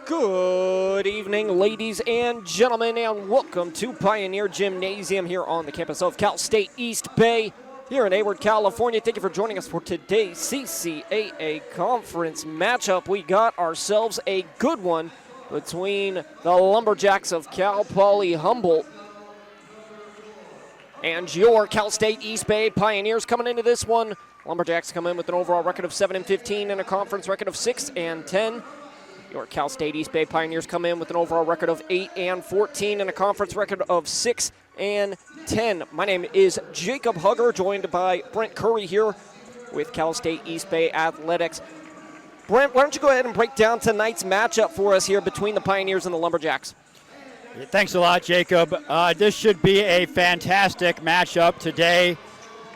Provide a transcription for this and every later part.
Good evening, ladies and gentlemen, and welcome to Pioneer Gymnasium here on the campus of Cal State East Bay here in Hayward, California. Thank you for joining us for today's CCAA conference matchup. We got ourselves a good one between the Lumberjacks of Cal Poly Humboldt and your Cal State East Bay Pioneers. Coming into this one, Lumberjacks come in with an overall record of 7-15 and a conference record of 6-10. Your Cal State East Bay Pioneers come in with an overall record of 8-14 and a conference record of 6-10. My name is Jacob Hugger, joined by Brent Curry here with Cal State East Bay Athletics. Brent, why don't you go ahead and break down tonight's matchup for us here between the Pioneers and the Lumberjacks? Thanks a lot, Jacob. This should be a fantastic matchup today.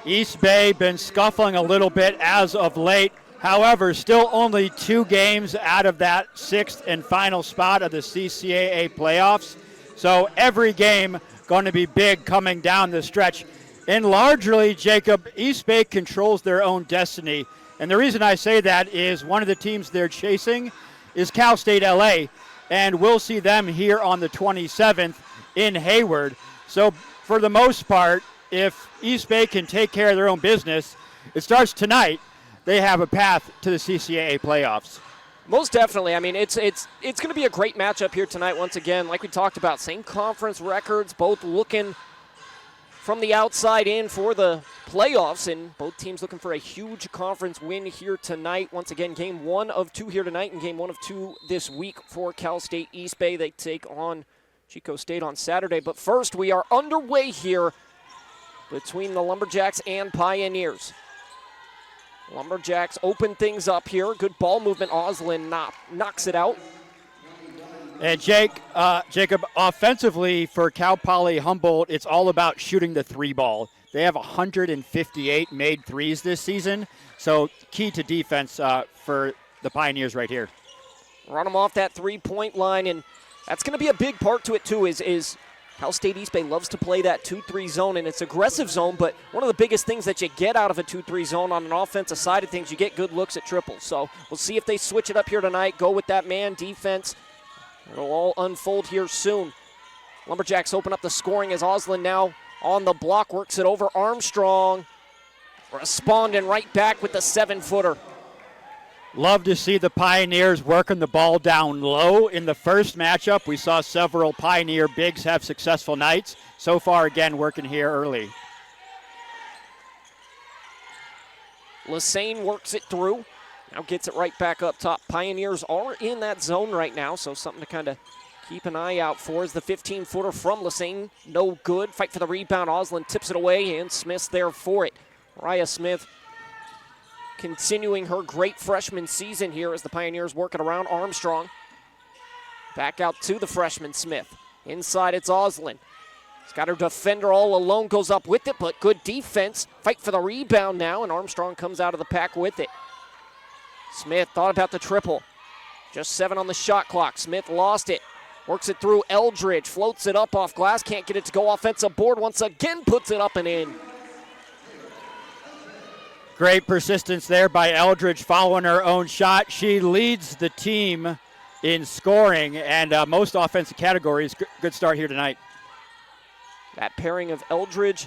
East Bay been scuffling a little bit as of late. However, still only 2 games out of that 6th and final spot of the CCAA playoffs. So every game going to be big coming down the stretch. And largely, Jacob, East Bay controls their own destiny. And the reason I say that is one of the teams they're chasing is Cal State LA. And we'll see them here on the 27th in Hayward. So for the most part, if East Bay can take care of their own business, it starts tonight. They have a path to the CCAA playoffs. Most definitely. I mean, it's going to be a great matchup here tonight once again. Like we talked about, same conference records, both looking from the outside in for the playoffs, and both teams looking for a huge conference win here tonight. Once again, game 1 of 2 here tonight and game 1 of 2 this week for Cal State East Bay. They take on Chico State on Saturday. But first, we are underway here between the Lumberjacks and Pioneers. Lumberjacks open things up here. Good ball movement. Oslin knocks it out. And Jacob, offensively for Cal Poly Humboldt, it's all about shooting the 3 ball. They have 158 made threes this season, so key to defense for the Pioneers right here. Run them off that 3-point line, and that's going to be a big part to it too, is Cal State East Bay loves to play that 2-3 zone, and it's aggressive zone, but one of the biggest things that you get out of a 2-3 zone on an offensive side of things, you get good looks at triples. So we'll see if they switch it up here tonight, go with that man defense. It'll all unfold here soon. Lumberjacks open up the scoring as Oslin now on the block, works it over Armstrong. Responding right back with the 7-footer. Love to see the Pioneers working the ball down low. In the first matchup, we saw several Pioneer bigs have successful nights. So far, again, working here early. Lassane works it through. Now gets it right back up top. Pioneers are in that zone right now, so something to kind of keep an eye out for is the 15-footer from Lassane. No good. Fight for the rebound. Oslin tips it away, and Smith's there for it. Mariah Smith continuing her great freshman season here as the Pioneers work it around Armstrong. Back out to the freshman Smith. Inside it's Oslin. She's got her defender all alone, goes up with it, but good defense. Fight for the rebound now, and Armstrong comes out of the pack with it. Smith thought about the triple. Just 7 on the shot clock. Smith lost it. Works it through Eldridge. Floats it up off glass. Can't get it to go. Offensive board once again. Puts it up and in. Great persistence there by Eldridge following her own shot. She leads the team in scoring and most offensive categories. Good start here tonight. That pairing of Eldridge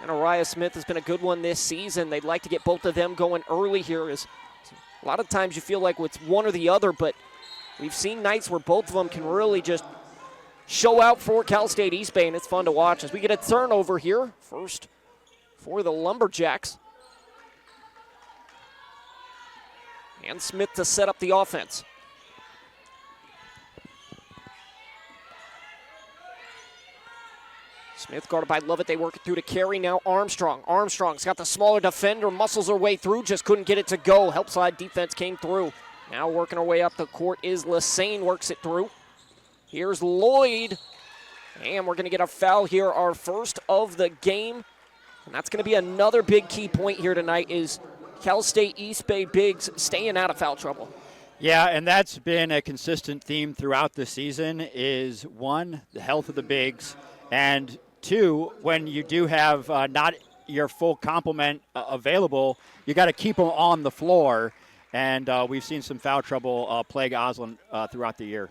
and Mariah Smith has been a good one this season. They'd like to get both of them going early here. As a lot of times you feel like it's one or the other, but we've seen nights where both of them can really just show out for Cal State East Bay, and it's fun to watch as we get a turnover here. First for the Lumberjacks. And Smith to set up the offense. Smith guarded by Lovett. They work it through to Carey. Now Armstrong. Armstrong's got the smaller defender, muscles her way through, just couldn't get it to go. Help side defense came through. Now working her way up the court is Lassane, works it through. Here's Lloyd. And we're going to get a foul here, our first of the game. And that's going to be another big key point here tonight is Cal State East Bay bigs staying out of foul trouble. Yeah, and that's been a consistent theme throughout the season is, 1, the health of the bigs, and 2, when you do have not your full complement available, you got to keep them on the floor. And we've seen some foul trouble plague Oslin throughout the year.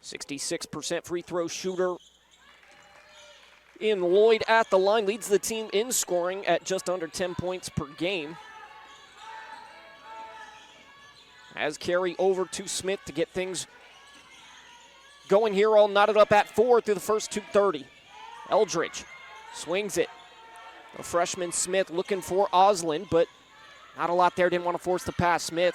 66% free throw shooter in Lloyd at the line. Leads the team in scoring at just under 10 points per game. As Carey over to Smith to get things going here, all knotted up at 4 through the first 2:30. Eldridge swings it. The freshman Smith looking for Oslin, but not a lot there. Didn't want to force the pass. Smith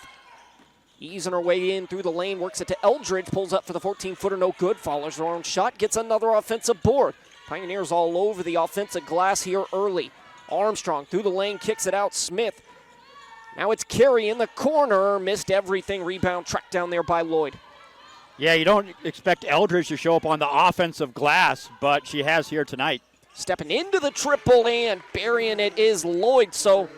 easing her way in through the lane, works it to Eldridge, pulls up for the 14-footer, no good. Follows her own shot, gets another offensive board. Pioneers all over the offensive glass here early. Armstrong through the lane, kicks it out. Smith. Now it's Carey in the corner. Missed everything. Rebound tracked down there by Lloyd. Yeah, you don't expect Eldridge to show up on the offensive glass, but she has here tonight. Stepping into the triple and burying it is Lloyd. So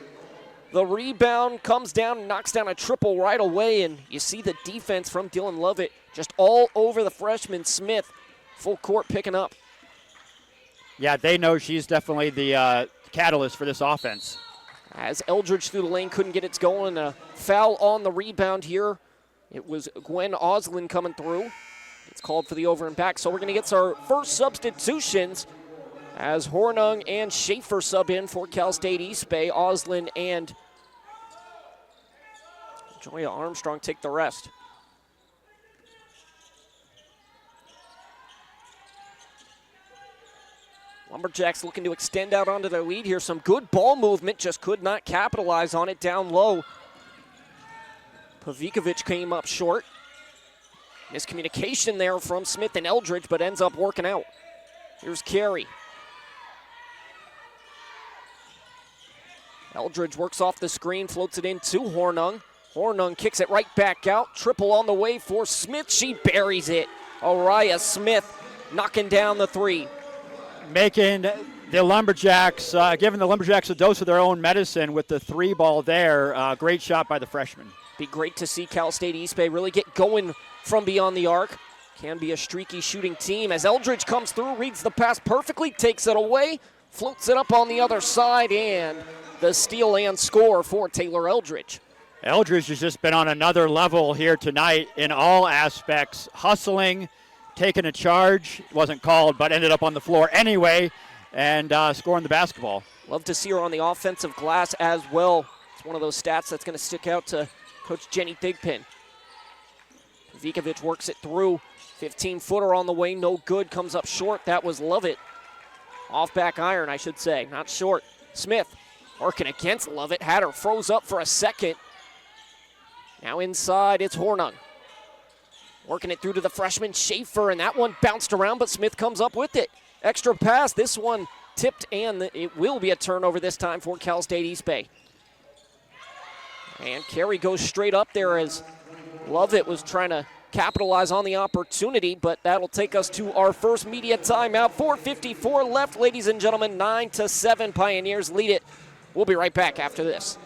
the rebound comes down and knocks down a triple right away. And you see the defense from Dylan Lovett just all over the freshman Smith. Full court picking up. Yeah, they know she's definitely the catalyst for this offense. As Eldridge through the lane couldn't get it going. A foul on the rebound here. It was Gwen Oslin coming through. It's called for the over and back. So we're going to get our first substitutions as Hornung and Schaefer sub in for Cal State East Bay. Oslin and Joya Armstrong take the rest. Lumberjacks looking to extend out onto their lead here. Some good ball movement, just could not capitalize on it down low. Pavikovic came up short. Miscommunication there from Smith and Eldridge, but ends up working out. Here's Carey. Eldridge works off the screen, floats it into Hornung. Hornung kicks it right back out. Triple on the way for Smith. She buries it. Araya Smith knocking down the three. Making the Lumberjacks, giving the Lumberjacks a dose of their own medicine with the three ball there. Great shot by the freshman. Be great to see Cal State East Bay really get going from beyond the arc. Can be a streaky shooting team as Eldridge comes through, reads the pass perfectly, takes it away, floats it up on the other side, and the steal and score for Taylor Eldridge. Eldridge has just been on another level here tonight in all aspects, hustling, taking a charge, wasn't called, but ended up on the floor anyway, and scoring the basketball. Love to see her on the offensive glass as well. It's one of those stats that's going to stick out to Coach Jenny Thigpen. Vikovic works it through. 15-footer on the way, no good, comes up short. That was Lovett. Off back iron, I should say, not short. Smith working against Lovett, had her froze up for a second. Now inside, it's Hornung. Working it through to the freshman Schaefer, and that one bounced around, but Smith comes up with it. Extra pass, this one tipped, and it will be a turnover this time for Cal State East Bay. And Carey goes straight up there as Lovett was trying to capitalize on the opportunity, but that'll take us to our first media timeout. 4:54 left, ladies and gentlemen, 9-7. Pioneers lead it. We'll be right back after this.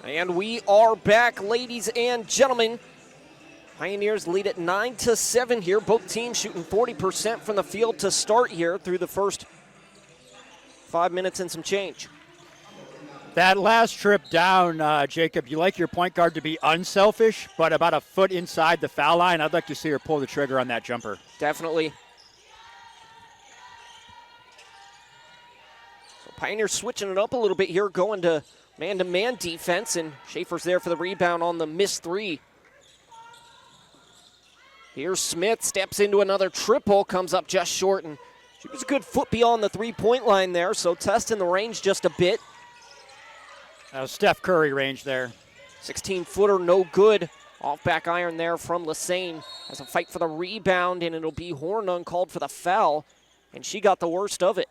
And we are back, ladies and gentlemen. Pioneers lead at 9-7 here. Both teams shooting 40% from the field to start here through the first 5 minutes and some change. That last trip down, Jacob, you like your point guard to be unselfish, but about a foot inside the foul line. I'd like to see her pull the trigger on that jumper. Definitely. So Pioneers switching it up a little bit here, going to man-to-man defense, and Schaefer's there for the rebound on the missed three. Here's Smith, steps into another triple, comes up just short, and she was a good foot beyond the three-point line there, so testing the range just a bit. That was Steph Curry range there. 16-footer, no good. Off back iron there from Lassane. Has a fight for the rebound, and it'll be Hornung called for the foul, and she got the worst of it.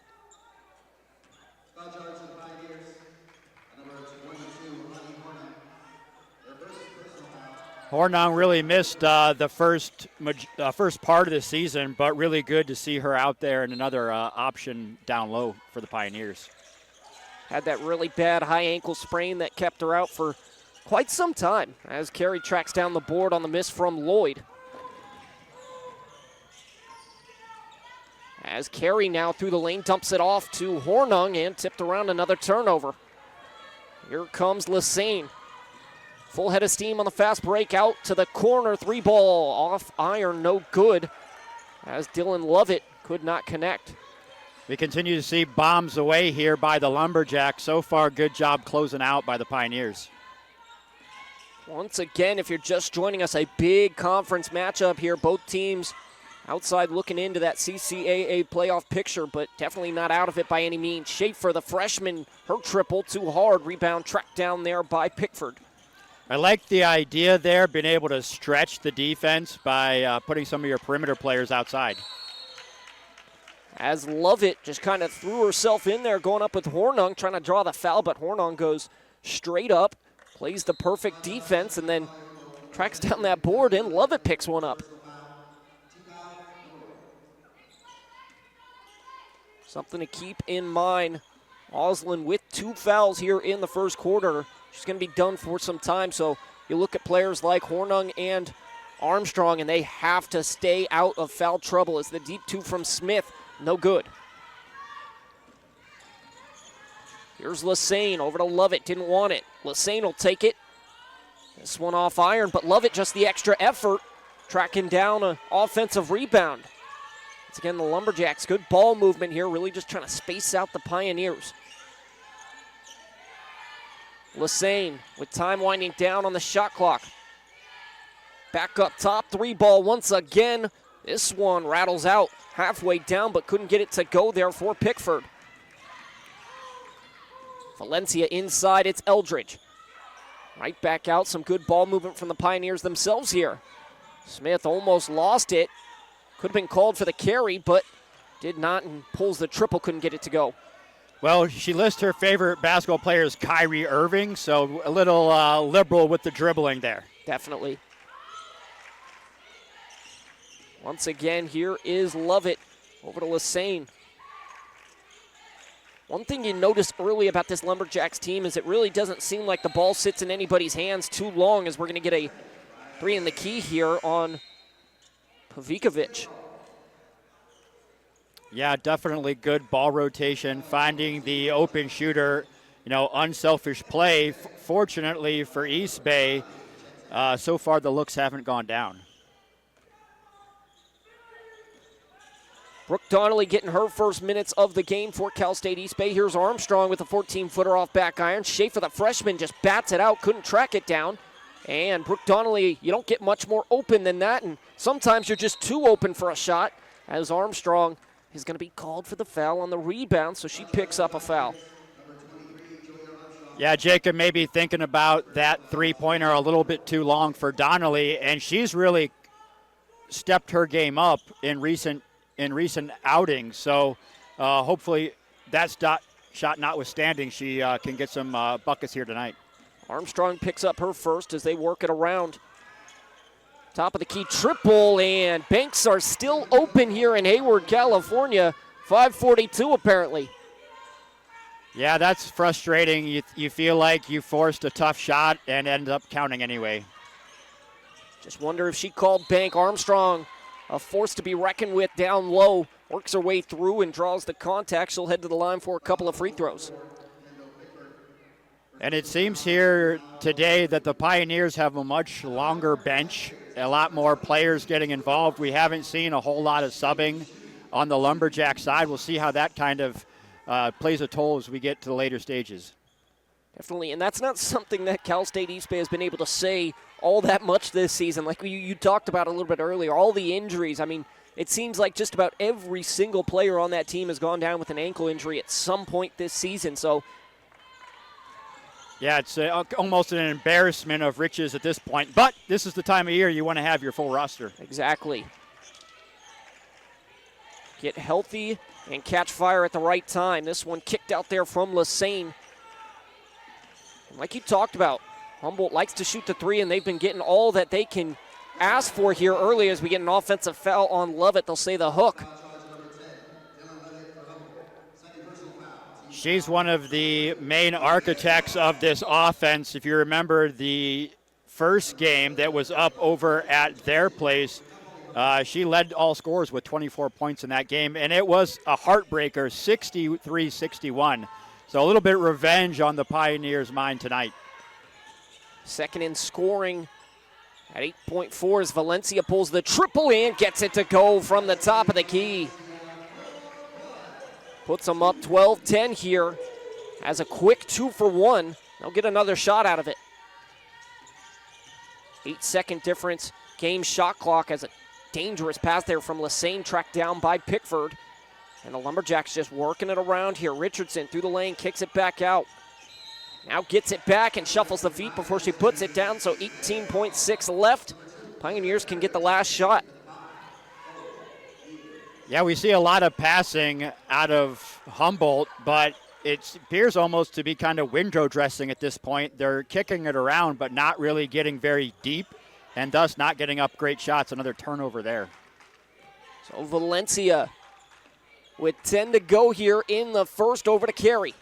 Hornung really missed the first part of the season, but really good to see her out there and another option down low for the Pioneers. Had that really bad high ankle sprain that kept her out for quite some time as Carey tracks down the board on the miss from Lloyd. As Carey now through the lane dumps it off to Hornung and tipped around, another turnover. Here comes Lassane. Full head of steam on the fast break, out to the corner. Three ball off iron, no good, as Dylan Lovett could not connect. We continue to see bombs away here by the Lumberjacks. So far, good job closing out by the Pioneers. Once again, if you're just joining us, a big conference matchup here. Both teams outside looking into that CCAA playoff picture, but definitely not out of it by any means. Schaefer, the freshman, her triple, too hard. Rebound tracked down there by Pickford. I like the idea there, being able to stretch the defense by putting some of your perimeter players outside. As Lovett just kind of threw herself in there, going up with Hornung, trying to draw the foul, but Hornung goes straight up, plays the perfect defense, and then tracks down that board, and Lovett picks one up. Something to keep in mind. Oslin with 2 fouls here in the first quarter. She's going to be done for some time, so you look at players like Hornung and Armstrong, and they have to stay out of foul trouble as the deep 2 from Smith, no good. Here's Lassane over to Lovett, didn't want it. Lassane will take it. This one off iron, but Lovett just the extra effort, tracking down an offensive rebound. Once again, the Lumberjacks, good ball movement here, really just trying to space out the Pioneers. Lassane with time winding down on the shot clock. Back up top, 3 ball once again. This one rattles out halfway down, but couldn't get it to go there for Pickford. Valencia inside, it's Eldridge. Right back out, some good ball movement from the Pioneers themselves here. Smith almost lost it. Could have been called for the carry, but did not, and pulls the triple, couldn't get it to go. Well, she lists her favorite basketball player as Kyrie Irving, so a little liberal with the dribbling there. Definitely. Once again, here is Lovett over to Lassane. One thing you notice early about this Lumberjacks team is it really doesn't seem like the ball sits in anybody's hands too long, as we're going to get a 3 in the key here on Pavikovic. Yeah, definitely good ball rotation, finding the open shooter, unselfish play. Fortunately for East Bay, so far the looks haven't gone down. Brooke Donnelly getting her first minutes of the game for Cal State East Bay. Here's Armstrong with a 14-footer off back iron. Schaefer, the freshman, just bats it out, couldn't track it down. And Brooke Donnelly, you don't get much more open than that, and sometimes you're just too open for a shot, as Armstrong is going to be called for the foul on the rebound, so she picks up a foul. Yeah, Jacob may be thinking about that three-pointer a little bit too long for Donnelly, and she's really stepped her game up in recent outings. So hopefully that shot notwithstanding, she can get some buckets here tonight. Armstrong picks up her first as they work it around. Top of the key triple, and banks are still open here in Hayward, California. 5:42 apparently. Yeah, that's frustrating. You feel like you forced a tough shot and ended up counting anyway. Just wonder if she called bank. Armstrong, a force to be reckoned with down low, works her way through and draws the contact. She'll head to the line for a couple of free throws. And it seems here today that the Pioneers have a much longer bench, a lot more players getting involved. We haven't seen a whole lot of subbing on the Lumberjack side. We'll see how that kind of plays a toll as we get to the later stages. Definitely, and that's not something that Cal State East Bay has been able to say all that much this season. Like you talked about a little bit earlier, all the injuries. I mean, it seems like just about every single player on that team has gone down with an ankle injury at some point this season. So, yeah, it's almost an embarrassment of riches at this point. But this is the time of year you want to have your full roster. Exactly. Get healthy and catch fire at the right time. This one kicked out there from Lassane. Like you talked about, Humboldt likes to shoot the three, and they've been getting all that they can ask for here early. As we get an offensive foul on Lovett, they'll say the hook. She's one of the main architects of this offense. If you remember the first game that was up over at their place, she led all scorers with 24 points in that game, and it was a heartbreaker, 63-61. So a little bit revenge on the Pioneers' mind tonight. Second in scoring at 8.4 as Valencia pulls the triple in, gets it to go from the top of the key. Puts them up 12-10 here. Has a quick 2-for-1. They'll get another shot out of it. 8-second difference. Game shot clock as a dangerous pass there from Lassane, tracked down by Pickford. And the Lumberjacks just working it around here. Richardson through the lane, kicks it back out. Now gets it back and shuffles the feet before she puts it down, so 18.6 left. Pioneers can get the last shot. Yeah, we see a lot of passing out of Humboldt, but it appears almost to be kind of window dressing at this point. They're kicking it around, but not really getting very deep, and thus not getting up great shots. Another turnover there. So Valencia with 10 to go here in the first, over to Carey.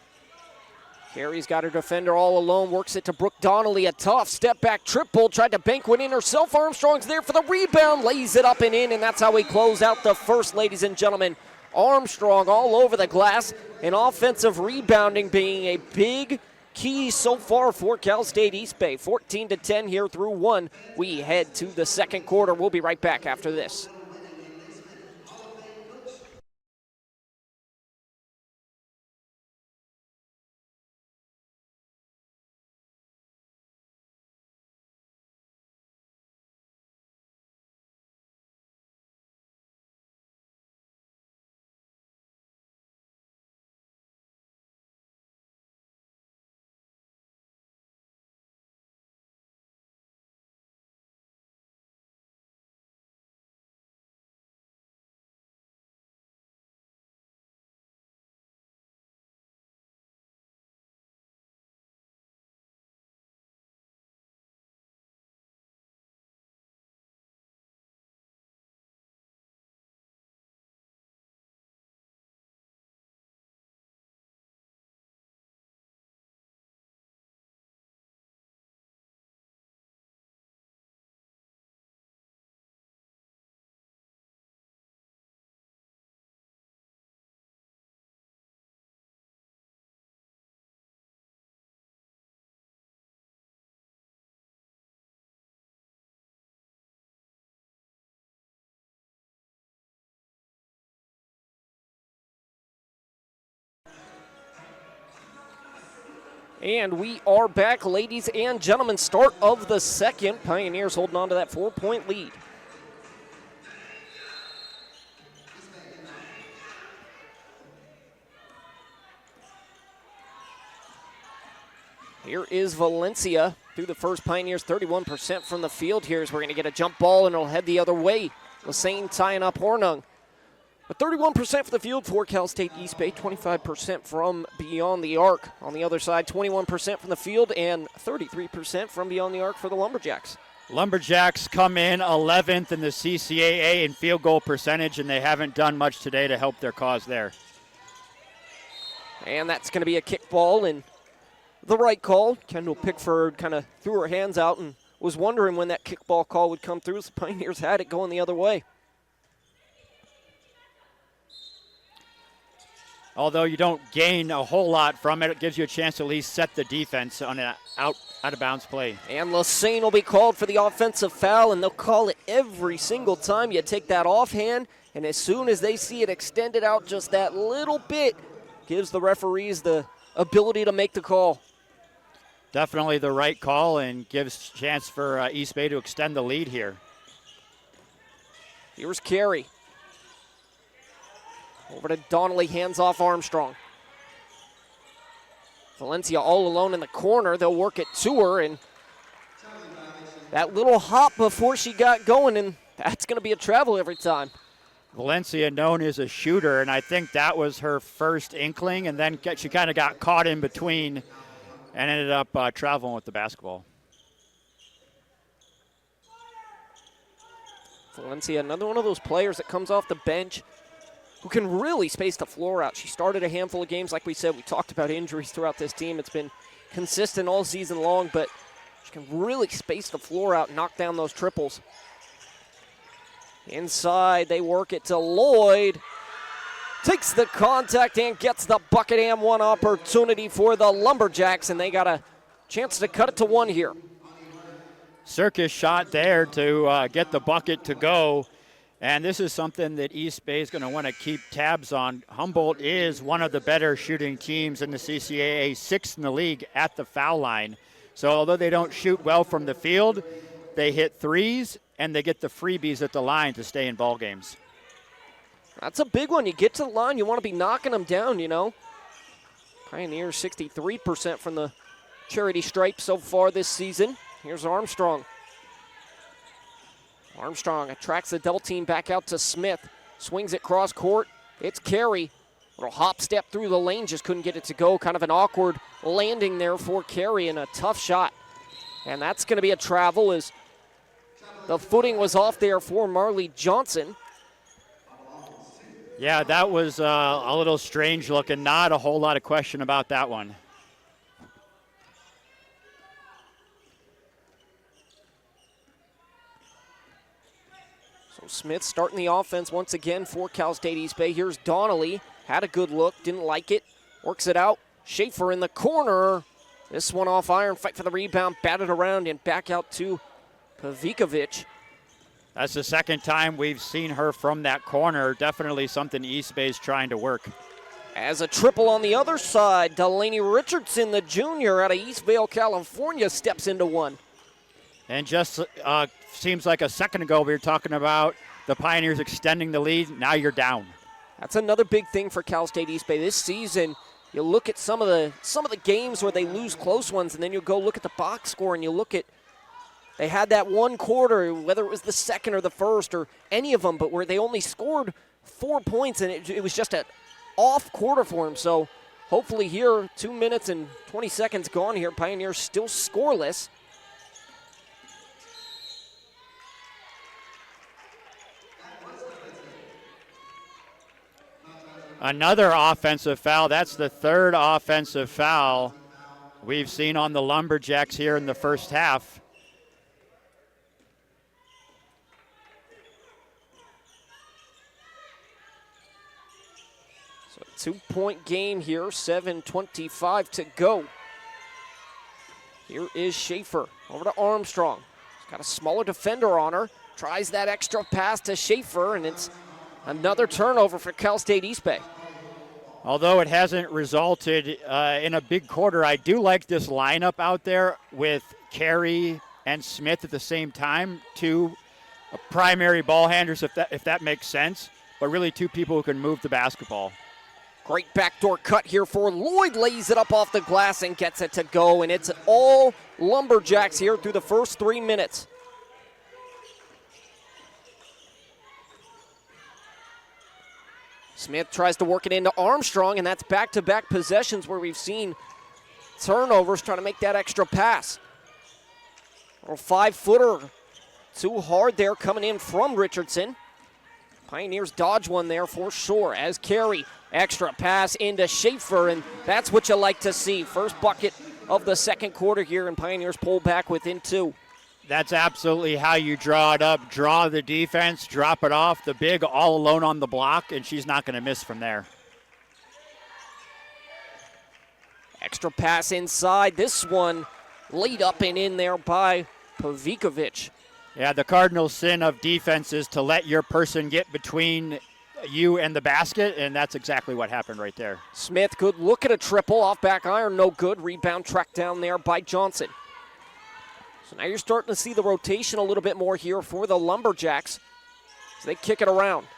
Carey's got her defender all alone, works it to Brooke Donnelly. A tough step back triple, tried to bank one in herself. Armstrong's there for the rebound, lays it up and in, and that's how we close out the first, ladies and gentlemen. Armstrong all over the glass, and offensive rebounding being a big key so far for Cal State East Bay. 14-10 here through one. We head to the second quarter. We'll be right back after this. And we are back, ladies and gentlemen. Start of the second. Pioneers holding on to that 4-point lead. Here is Valencia through the first. Pioneers 31% from the field here as we're going to get a jump ball and it'll head the other way. Lassane tying up Hornung. But 31% for the field for Cal State East Bay, 25% from beyond the arc. On the other side, 21% from the field and 33% from beyond the arc for the Lumberjacks. Lumberjacks come in 11th in the CCAA in field goal percentage, and they haven't done much today to help their cause there. And that's going to be a kick ball and the right call. Kendall Pickford kind of threw her hands out and was wondering when that kickball call would come through, as the Pioneers had it going the other way. although you don't gain a whole lot from it. It gives you a chance to at least set the defense on an out-of-bounds play. And Lassane will be called for the offensive foul, and they'll call it every single time you take that offhand. And as soon as they see it extended out just that little bit, gives the referees the ability to make the call. Definitely the right call and gives chance for East Bay to extend the lead here. Here's Carey. Over to Donnelly, hands off Armstrong. Valencia all alone in the corner. They'll work it to her, and that little hop before she got going, and that's going to be a travel every time. Valencia known as a shooter, and I think that was her first inkling, and then she kind of got caught in between and ended up traveling with the basketball. Valencia, another one of those players that comes off the bench who can really space the floor out. She started a handful of games. Like we said, we talked about injuries throughout this team. It's been consistent all season long, but she can really space the floor out and knock down those triples. Inside, they work it to Lloyd. Takes the contact and gets the bucket and one opportunity for the Lumberjacks, and they got a chance to cut it to one here. Circus shot there to get the bucket to go, and this is something that East Bay is going to want to keep tabs on. Humboldt is one of the better shooting teams in the CCAA, 6th in the league at the foul line. So although they don't shoot well from the field, they hit threes, and they get the freebies at the line to stay in ball games. That's a big one. You get to the line, you want to be knocking them down, you know. Pioneers 63% from the charity stripe so far this season. Here's Armstrong. Armstrong attracts the double team back out to Smith. Swings it cross court. It's Carey. Little hop step through the lane, just couldn't get it to go. Kind of an awkward landing there for Carey and a tough shot. And that's going to be a travel as the footing was off there for Marley Johnson. Yeah, that was a little strange looking. Not a whole lot of question about that one. So Smith starting the offense once again for Cal State East Bay. Here's Donnelly. Had a good look, didn't like it. Works it out. Schaefer in the corner. This one off iron. Fight for the rebound. Batted around and back out to Pavikovic. That's the second time we've seen her from that corner. Definitely something East Bay's trying to work. As a triple on the other side, Delaney Richardson, the junior out of Eastvale, California, steps into one. And just seems like a second ago we were talking about the Pioneers extending the lead. Now you're down. That's another big thing for Cal State East Bay this season. You look at some of the games where they lose close ones, and then you go look at the box score and you look at, they had that one quarter, whether it was the second or the first or any of them, but where they only scored 4 points, and it was just an off quarter for them. So hopefully here, 2 minutes and 20 seconds gone here, Pioneers still scoreless. Another offensive foul. That's the third offensive foul we've seen on the Lumberjacks here in the first half. So 2-point game here, 7:25 to go. Here is Schaefer over to Armstrong. She's got a smaller defender on her. Tries that extra pass to Schaefer, and it's another turnover for Cal State East Bay. Although it hasn't resulted in a big quarter, I do like this lineup out there with Carey and Smith at the same time. Two primary ball handlers, if that makes sense, but really two people who can move the basketball. Great backdoor cut here for Lloyd. Lays it up off the glass and gets it to go, and it's all Lumberjacks here through the first 3 minutes. Smith tries to work it into Armstrong, and that's back-to-back possessions where we've seen turnovers trying to make that extra pass. A 5-footer, too hard there coming in from Richardson. Pioneers dodge one there for sure as Carey, extra pass into Schaefer, and that's what you like to see. First bucket of the second quarter here, and Pioneers pull back within 2. That's absolutely how you draw it up. Draw the defense, drop it off. The big all alone on the block, and she's not going to miss from there. Extra pass inside. This one laid up and in there by Pavikovic. Yeah, the cardinal sin of defense is to let your person get between you and the basket, and that's exactly what happened right there. Smith could look at a triple off back iron, no good. Rebound tracked down there by Johnson. So now you're starting to see the rotation a little bit more here for the Lumberjacks as they kick it around.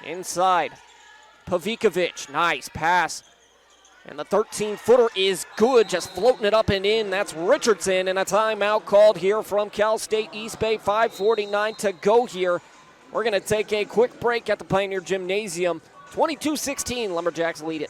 Inside, Pavikovic, nice pass. And the 13-footer is good, just floating it up and in. That's Richardson, and a timeout called here from Cal State East Bay. 5:49 to go here. We're going to take a quick break at the Pioneer Gymnasium. 22-16, Lumberjacks lead it.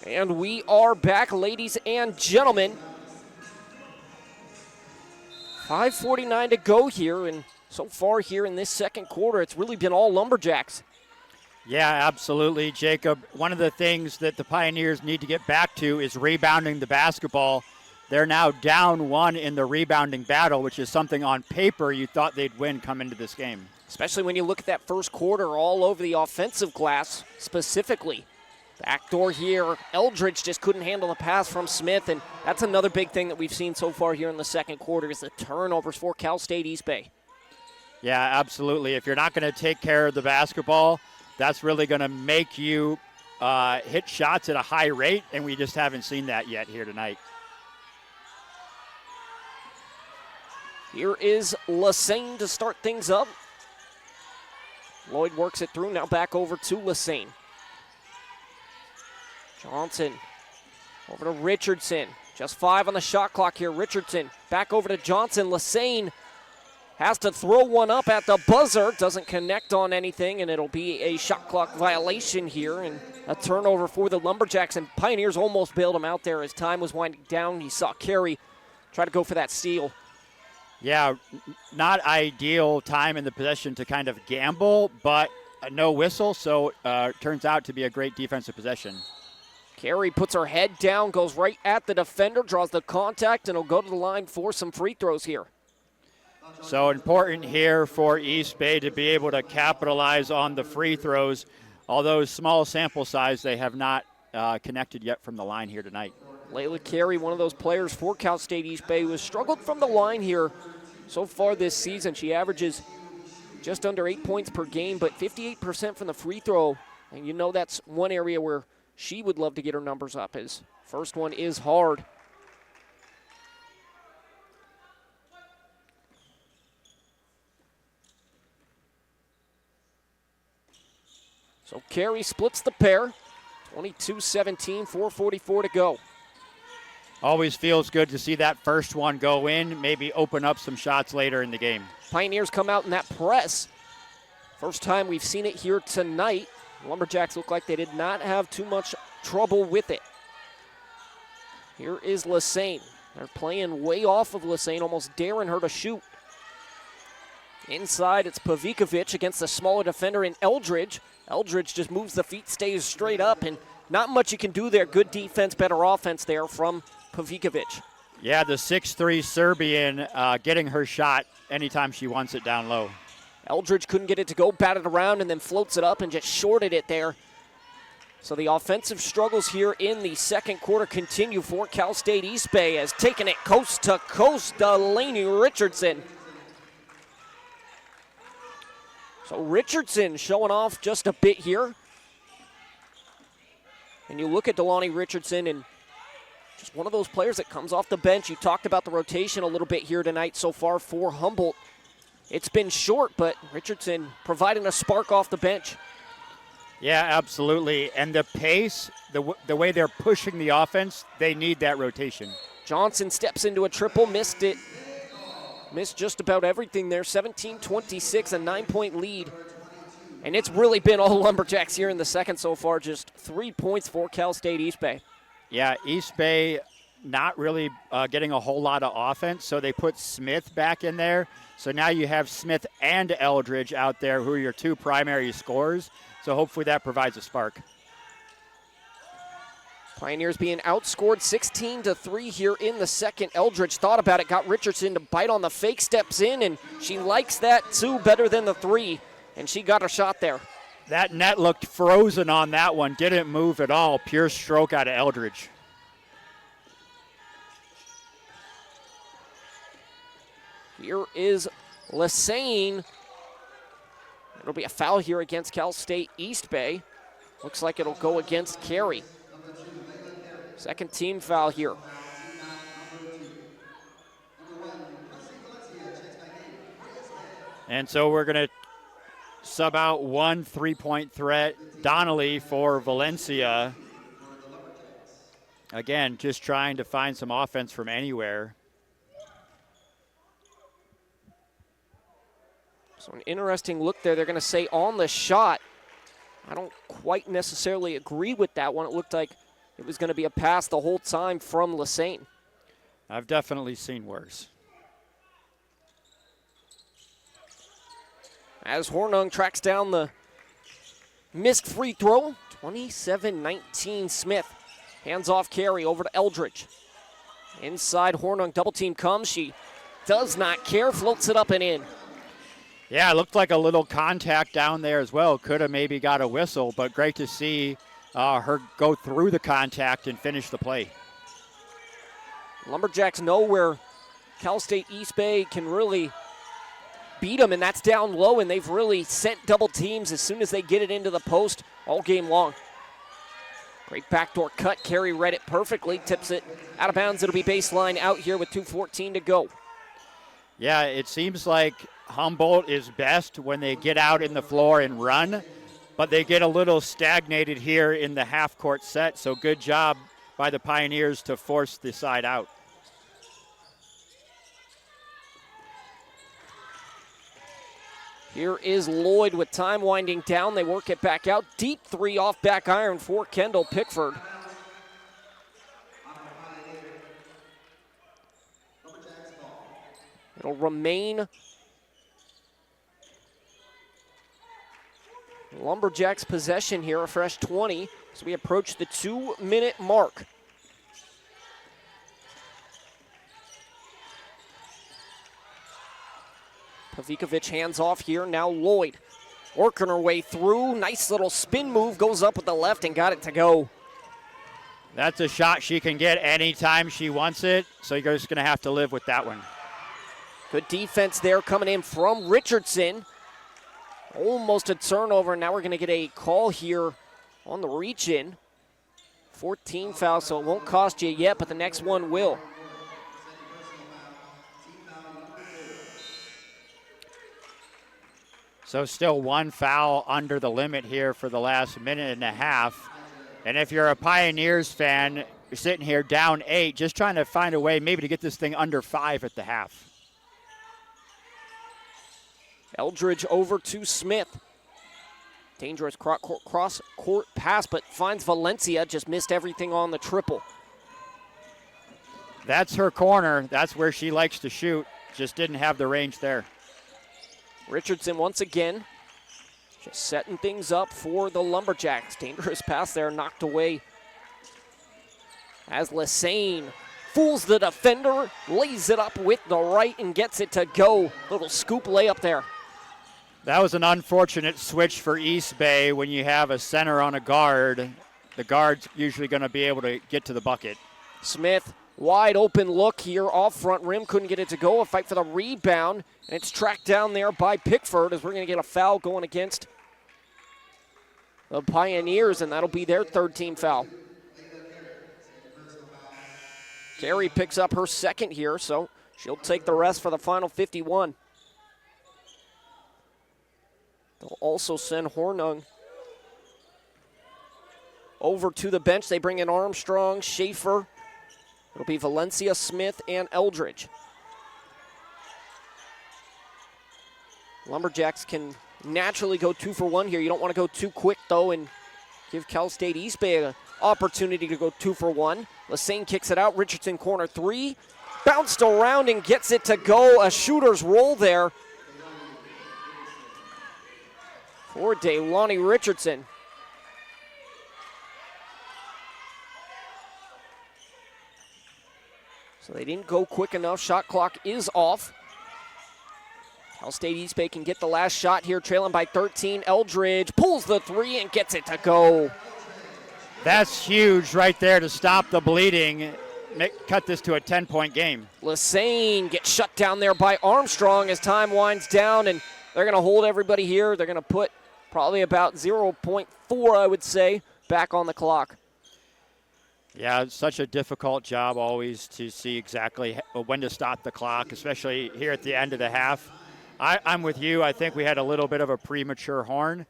And we are back, ladies and gentlemen. 5:49 to go here, and so far here in this second quarter, it's really been all Lumberjacks. Yeah, absolutely, Jacob. One of the things that the Pioneers need to get back to is rebounding the basketball. They're now down one in the rebounding battle, which is something on paper you thought they'd win come into this game. Especially when you look at that first quarter all over the offensive glass specifically. Backdoor here, Eldridge just couldn't handle the pass from Smith, and that's another big thing that we've seen so far here in the second quarter is the turnovers for Cal State East Bay. Yeah, absolutely. If you're not going to take care of the basketball, that's really going to make you hit shots at a high rate, and we just haven't seen that yet here tonight. Here is Lassane to start things up. Lloyd works it through, now back over to Lassane. Johnson over to Richardson. Just 5 on the shot clock here. Richardson back over to Johnson. Lassane has to throw one up at the buzzer. Doesn't connect on anything, and it'll be a shot clock violation here and a turnover for the Lumberjacks. And Pioneers almost bailed him out there as time was winding down. He saw Carey try to go for that steal. Yeah, not ideal time in the possession to kind of gamble, but no whistle, so it turns out to be a great defensive possession. Carey puts her head down, goes right at the defender, draws the contact, and will go to the line for some free throws here. So important here for East Bay to be able to capitalize on the free throws. Although small sample size, they have not connected yet from the line here tonight. Layla Carey, one of those players for Cal State East Bay, who has struggled from the line here so far this season. She averages just under 8 points per game, but 58% from the free throw. And you know that's one area where she would love to get her numbers up. His first one is hard. So Carey splits the pair. 22-17, 4:44 to go. Always feels good to see that first one go in, maybe open up some shots later in the game. Pioneers come out in that press. First time we've seen it here tonight. Lumberjacks look like they did not have too much trouble with it. Here is Lassane. They're playing way off of Lassane, almost daring her to shoot. Inside, it's Pavikovic against the smaller defender in Eldridge. Eldridge just moves the feet, stays straight up, and not much you can do there. Good defense, better offense there from Pavikovic. Yeah, the 6'3 Serbian getting her shot anytime she wants it down low. Eldridge couldn't get it to go, batted around, and then floats it up and just shorted it there. So the offensive struggles here in the second quarter continue for Cal State East Bay as taking it coast to coast, Delaney Richardson. So Richardson showing off just a bit here. And you look at Delaney Richardson and just one of those players that comes off the bench. You talked about the rotation a little bit here tonight so far for Humboldt. It's been short, but Richardson providing a spark off the bench. Yeah, absolutely. And the pace, the way they're pushing the offense, they need that rotation. Johnson steps into a triple, missed it. Missed just about everything there. 17-26, a 9-point lead. And it's really been all Lumberjacks here in the second so far. Just 3 points for Cal State East Bay. Yeah, East Bay not really getting a whole lot of offense, so they put Smith back in there. So now you have Smith and Eldridge out there who are your two primary scorers. So hopefully that provides a spark. Pioneers being outscored 16-3 here in the second. Eldridge thought about it, got Richardson to bite on the fake, steps in, and she likes that too better than the three, and she got her shot there. That net looked frozen on that one, didn't move at all. Pure stroke out of Eldridge. Here is Lassane. It'll be a foul here against Cal State East Bay. Looks like it'll go against Carey. Second team foul here. And so we're going to sub out one 3-point threat, Donnelly for Valencia. Again, just trying to find some offense from anywhere. So an interesting look there. They're going to say on the shot. I don't quite necessarily agree with that one. It looked like it was going to be a pass the whole time from Lassane. I've definitely seen worse. As Hornung tracks down the missed free throw, 27-19 Smith. Hands off carry over to Eldridge. Inside Hornung, double team comes. She does not care, floats it up and in. Yeah, it looked like a little contact down there as well. Could have maybe got a whistle, but great to see her go through the contact and finish the play. Lumberjacks know where Cal State East Bay can really beat them, and that's down low, and they've really sent double teams as soon as they get it into the post all game long. Great backdoor cut. Carey read it perfectly, tips it out of bounds. It'll be baseline out here with 2:14 to go. Yeah, it seems like Humboldt is best when they get out in the floor and run, but they get a little stagnated here in the half-court set, so good job by the Pioneers to force the side out. Here is Lloyd with time winding down. They work it back out. Deep three off back iron for Kendall Pickford. It'll remain Lumberjacks' possession here, a fresh 20, as we approach the 2-minute mark. Pavikovic hands off here, now Lloyd. Working her way through, nice little spin move, goes up with the left and got it to go. That's a shot she can get anytime she wants it, so you're just going to have to live with that one. Good defense there coming in from Richardson. Almost a turnover. Now we're going to get a call here on the reach-in. 14 foul, so it won't cost you yet, but the next one will. So still one foul under the limit here for the last minute and a half. And if you're a Pioneers fan, you're sitting here down 8, just trying to find a way maybe to get this thing under 5 at the half. Eldridge over to Smith. Dangerous cross-court pass, but finds Valencia. Just missed everything on the triple. That's her corner. That's where she likes to shoot. Just didn't have the range there. Richardson once again just setting things up for the Lumberjacks. Dangerous pass there, knocked away as Lassane fools the defender, lays it up with the right and gets it to go. Little scoop layup there. That was an unfortunate switch for East Bay when you have a center on a guard the guard's usually going to be able to get to the bucket. Smith, wide open look here off front rim. Couldn't get it to go. A fight for the rebound. And it's tracked down there by Pickford as we're going to get a foul going against the Pioneers, and that'll be their third team foul. Carey picks up her second here, so she'll take the rest for the final 51. They'll also send Hornung over to the bench. They bring in Armstrong, Schaefer. It'll be Valencia, Smith, and Eldridge. Lumberjacks can naturally go 2 for 1 here. You don't want to go too quick, though, and give Cal State East Bay an opportunity to go 2 for 1. Lassane kicks it out. Richardson corner 3. Bounced around and gets it to go. A shooter's roll there for Delaney Richardson. So they didn't go quick enough. Shot clock is off. Cal State East Bay can get the last shot here, trailing by 13. Eldridge pulls the 3 and gets it to go. That's huge right there to stop the bleeding, cut this to a 10-point game. Lassane gets shut down there by Armstrong as time winds down, and they're going to hold everybody here. They're going to put probably about 0.4, I would say, back on the clock. Yeah, it's such a difficult job always to see exactly when to stop the clock, especially here at the end of the half. I'm with you. I think we had a little bit of a premature horn,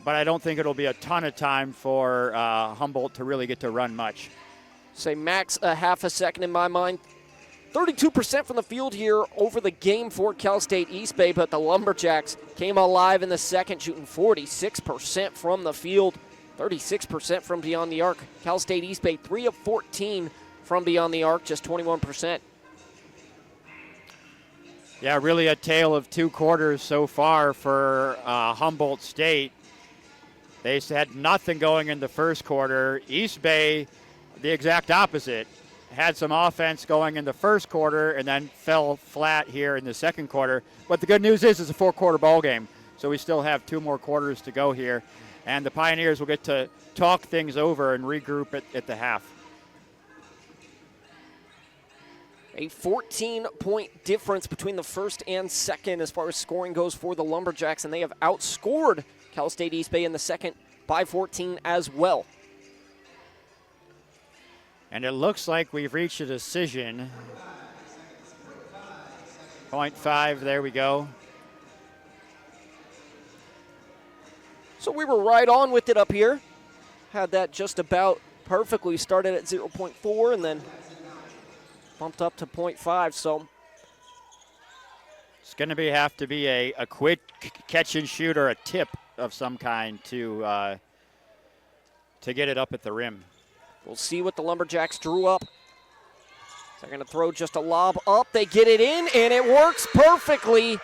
but I don't think it'll be a ton of time for Humboldt to really get to run much. Say max a half a second in my mind. 32% from the field here over the game for Cal State East Bay, but the Lumberjacks came alive in the second, shooting 46% from the field, 36% from beyond the arc. Cal State East Bay, 3 of 14 from beyond the arc, just 21%. Yeah, really a tale of 2 quarters so far for Humboldt State. They had nothing going in the first quarter. East Bay, the exact opposite. Had some offense going in the first quarter and then fell flat here in the second quarter. But the good news is it's a 4-quarter ball game, so we still have 2 more quarters to go here. And the Pioneers will get to talk things over and regroup at the half. A 14-point difference between the first and second as far as scoring goes for the Lumberjacks, and they have outscored Cal State East Bay in the second by 14 as well. And it looks like we've reached a decision. 0.5, there we go. So we were right on with it up here. Had that just about perfectly. Started at 0.4 and then bumped up to 0.5. So it's going to have to be a quick catch and shoot or a tip of some kind to get it up at the rim. We'll see what the Lumberjacks drew up. They're going to throw just a lob up. They get it in, and it works perfectly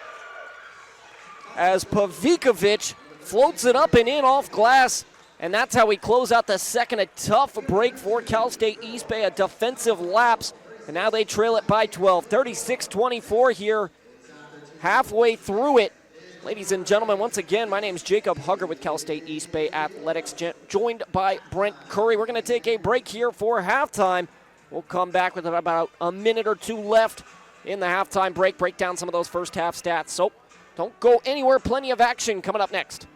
as Pavikovic floats it up and in off glass. And that's how we close out the second. A tough break for Cal State East Bay, a defensive lapse. And now they trail it by 12, 36-24 here, halfway through it. Ladies and gentlemen, once again, my name is Jacob Hugger with Cal State East Bay Athletics, joined by Brent Curry. We're going to take a break here for halftime. We'll come back with about a minute or 2 left in the halftime break, break down some of those first half stats. So don't go anywhere, plenty of action coming up next.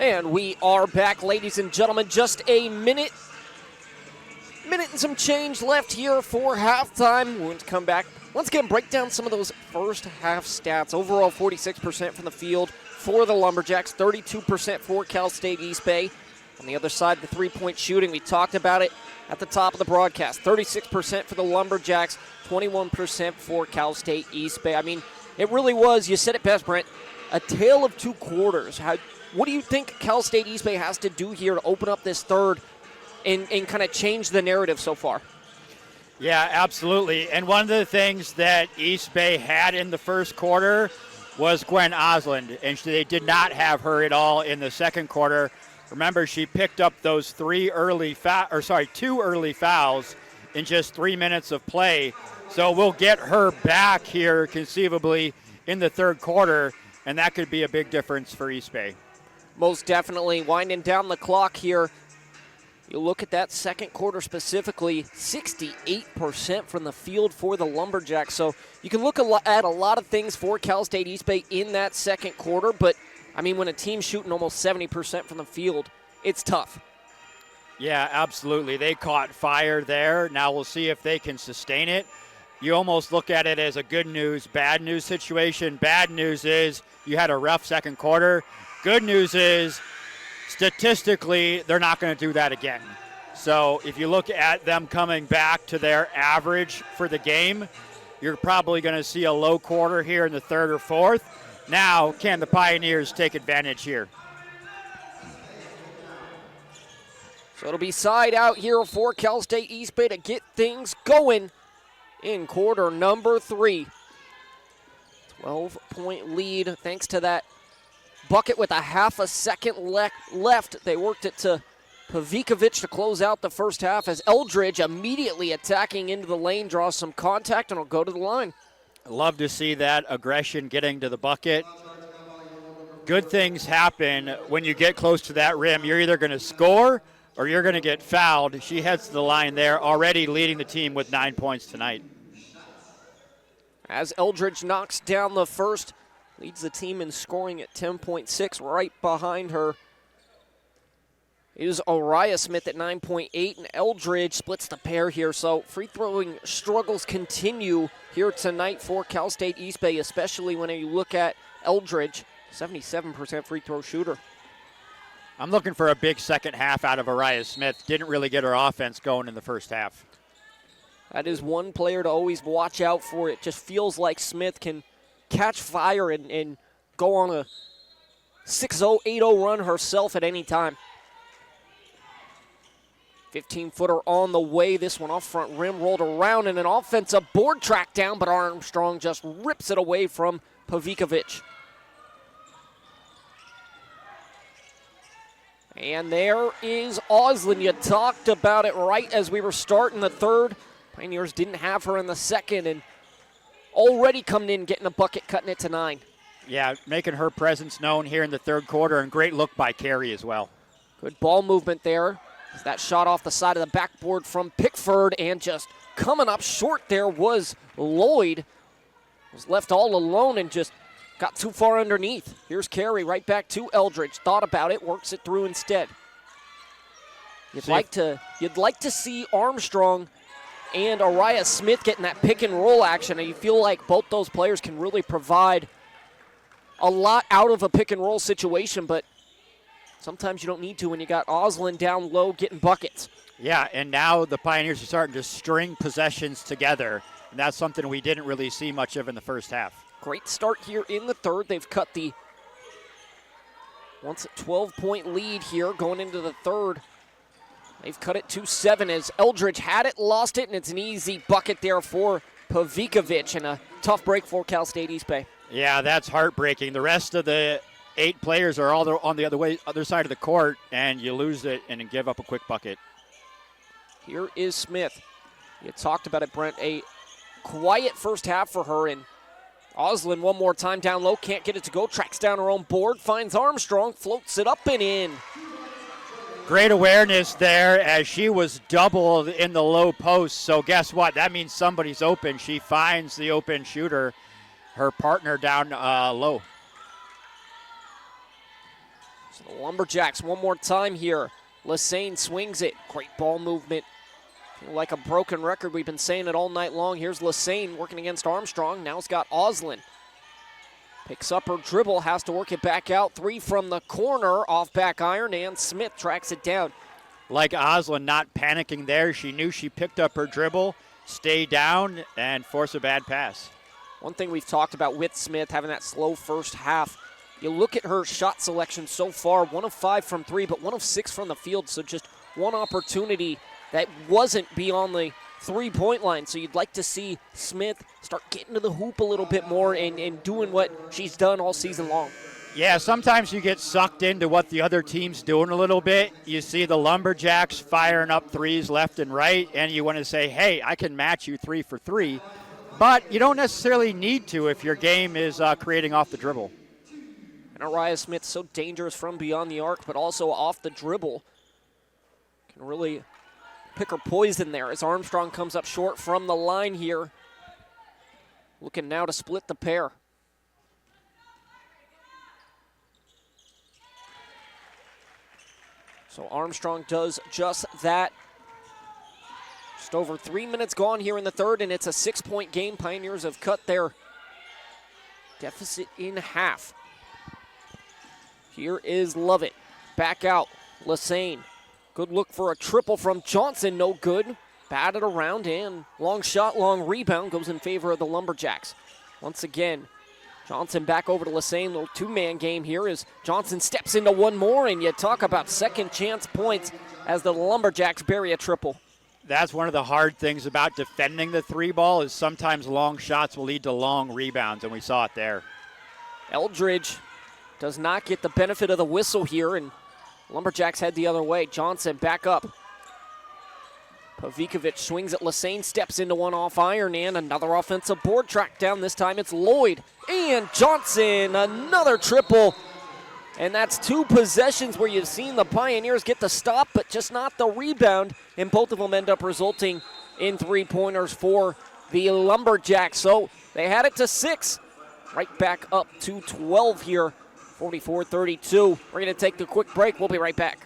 And we are back, ladies and gentlemen. Just a minute and some change left here for halftime. We're going to come back. Once again, break down some of those first half stats. Overall, 46% from the field for the Lumberjacks, 32% for Cal State East Bay. On the other side, the three-point shooting, we talked about it at the top of the broadcast. 36% for the Lumberjacks, 21% for Cal State East Bay. I mean, it really was, you said it best, Brent, a tale of two quarters. What do you think Cal State East Bay has to do here to open up this third and kind of change the narrative so far? Yeah, absolutely. And one of the things that East Bay had in the first quarter was Gwen Osland, and they did not have her at all in the second quarter. Remember, she picked up those two early fouls in just 3 minutes of play. So we'll get her back here conceivably in the third quarter, and that could be a big difference for East Bay. Most definitely. Winding down the clock here. You look at that second quarter specifically, 68% from the field for the Lumberjacks. So you can look at a lot of things for Cal State East Bay in that second quarter, but I mean, when a team's shooting almost 70% from the field, it's tough. Yeah, absolutely. They caught fire there. Now we'll see if they can sustain it. You almost look at it as a good news, bad news situation. Bad news is you had a rough second quarter. Good news is, statistically, they're not going to do that again. So if you look at them coming back to their average for the game, you're probably going to see a low quarter here in the third or fourth. Now, can the Pioneers take advantage here? So it'll be side out here for Cal State East Bay to get things going in quarter number 3. 12-point lead thanks to that bucket with a half a second left. They worked it to Pavikovic to close out the first half as Eldridge immediately attacking into the lane, draws some contact, and will go to the line. I love to see that aggression getting to the bucket. Good things happen when you get close to that rim. You're either going to score or you're going to get fouled. She heads to the line there, already leading the team with 9 points tonight. As Eldridge knocks down the first, leads the team in scoring at 10.6. Right behind her is Oriah Smith at 9.8, and Eldridge splits the pair here. So free throwing struggles continue here tonight for Cal State East Bay, especially when you look at Eldridge, 77% free throw shooter. I'm looking for a big second half out of Oriah Smith. Didn't really get her offense going in the first half. That is one player to always watch out for. It just feels like Smith can catch fire and go on a 6-0, 8-0 run herself at any time. 15-footer on the way. This one off front rim, rolled around, and an offensive board track down, but Armstrong just rips it away from Pavikovic. And there is Osland. You talked about it right as we were starting the third. Pioneers didn't have her in the second, and already coming in, getting a bucket, cutting it to 9. Yeah, making her presence known here in the third quarter, and great look by Carey as well. Good ball movement there. That shot off the side of the backboard from Pickford, and just coming up short there was Lloyd. Was left all alone and just got too far underneath. Here's Carey right back to Eldridge. Thought about it, works it through instead. You'd like to see Armstrong and Oriah Smith getting that pick and roll action, and you feel like both those players can really provide a lot out of a pick and roll situation, but sometimes you don't need to when you got Osland down low getting buckets. Yeah, and now the Pioneers are starting to string possessions together, and that's something we didn't really see much of in the first half. Great start here in the third. They've cut the once a 12-point lead here going into the third. They've cut it to 7 as Eldridge had it, lost it, and it's an easy bucket there for Pavikovic, and a tough break for Cal State East Bay. Yeah, that's heartbreaking. The rest of the 8 players are all on the other side of the court, and you lose it and give up a quick bucket. Here is Smith. You talked about it, Brent. A quiet first half for her, and Osland one more time down low, can't get it to go, tracks down her own board, finds Armstrong, floats it up and in. Great awareness there as she was doubled in the low post. So guess what? That means somebody's open. She finds the open shooter, her partner down low. So the Lumberjacks one more time here. Lassane swings it. Great ball movement. Feel like a broken record. We've been saying it all night long. Here's Lassane working against Armstrong. Now it's got Oslin. Picks up her dribble, has to work it back out. Three from the corner, off back iron, and Smith tracks it down. Like Oslin not panicking there. She knew she picked up her dribble, stay down, and force a bad pass. One thing we've talked about with Smith, having that slow first half, you look at her shot selection so far, 1 of 5 from 3, but 1 of 6 from the field, so just one opportunity that wasn't beyond the three-point line. So you'd like to see Smith start getting to the hoop a little bit more and doing what she's done all season long. Yeah, sometimes you get sucked into what the other team's doing a little bit. You see the Lumberjacks firing up threes left and right, and you want to say, hey, I can match you 3 for 3. But you don't necessarily need to if your game is creating off the dribble. And Araya Smith so dangerous from beyond the arc, but also off the dribble. Can really pick her poison there as Armstrong comes up short from the line here. Looking now to split the pair. So Armstrong does just that. Just over 3 minutes gone here in the third, and it's a 6-point game. Pioneers have cut their deficit in half. Here is Lovett. Back out. Lassane. Good look for a triple from Johnson. No good. Batted around and long shot, long rebound goes in favor of the Lumberjacks. Once again, Johnson back over to Lassane. Little two-man game here as Johnson steps into one more, and you talk about second chance points as the Lumberjacks bury a triple. That's one of the hard things about defending the three ball is sometimes long shots will lead to long rebounds, and we saw it there. Eldridge does not get the benefit of the whistle here, and Lumberjacks head the other way. Johnson back up. Pavikovic swings at Lassane, steps into one off iron, and another offensive board track down. This time it's Lloyd and Johnson, another triple. And that's 2 possessions where you've seen the Pioneers get the stop, but just not the rebound, and both of them end up resulting in 3-pointers for the Lumberjacks. So they had it to 6, right back up to 12 here. 44-32. We're going to take the quick break. We'll be right back.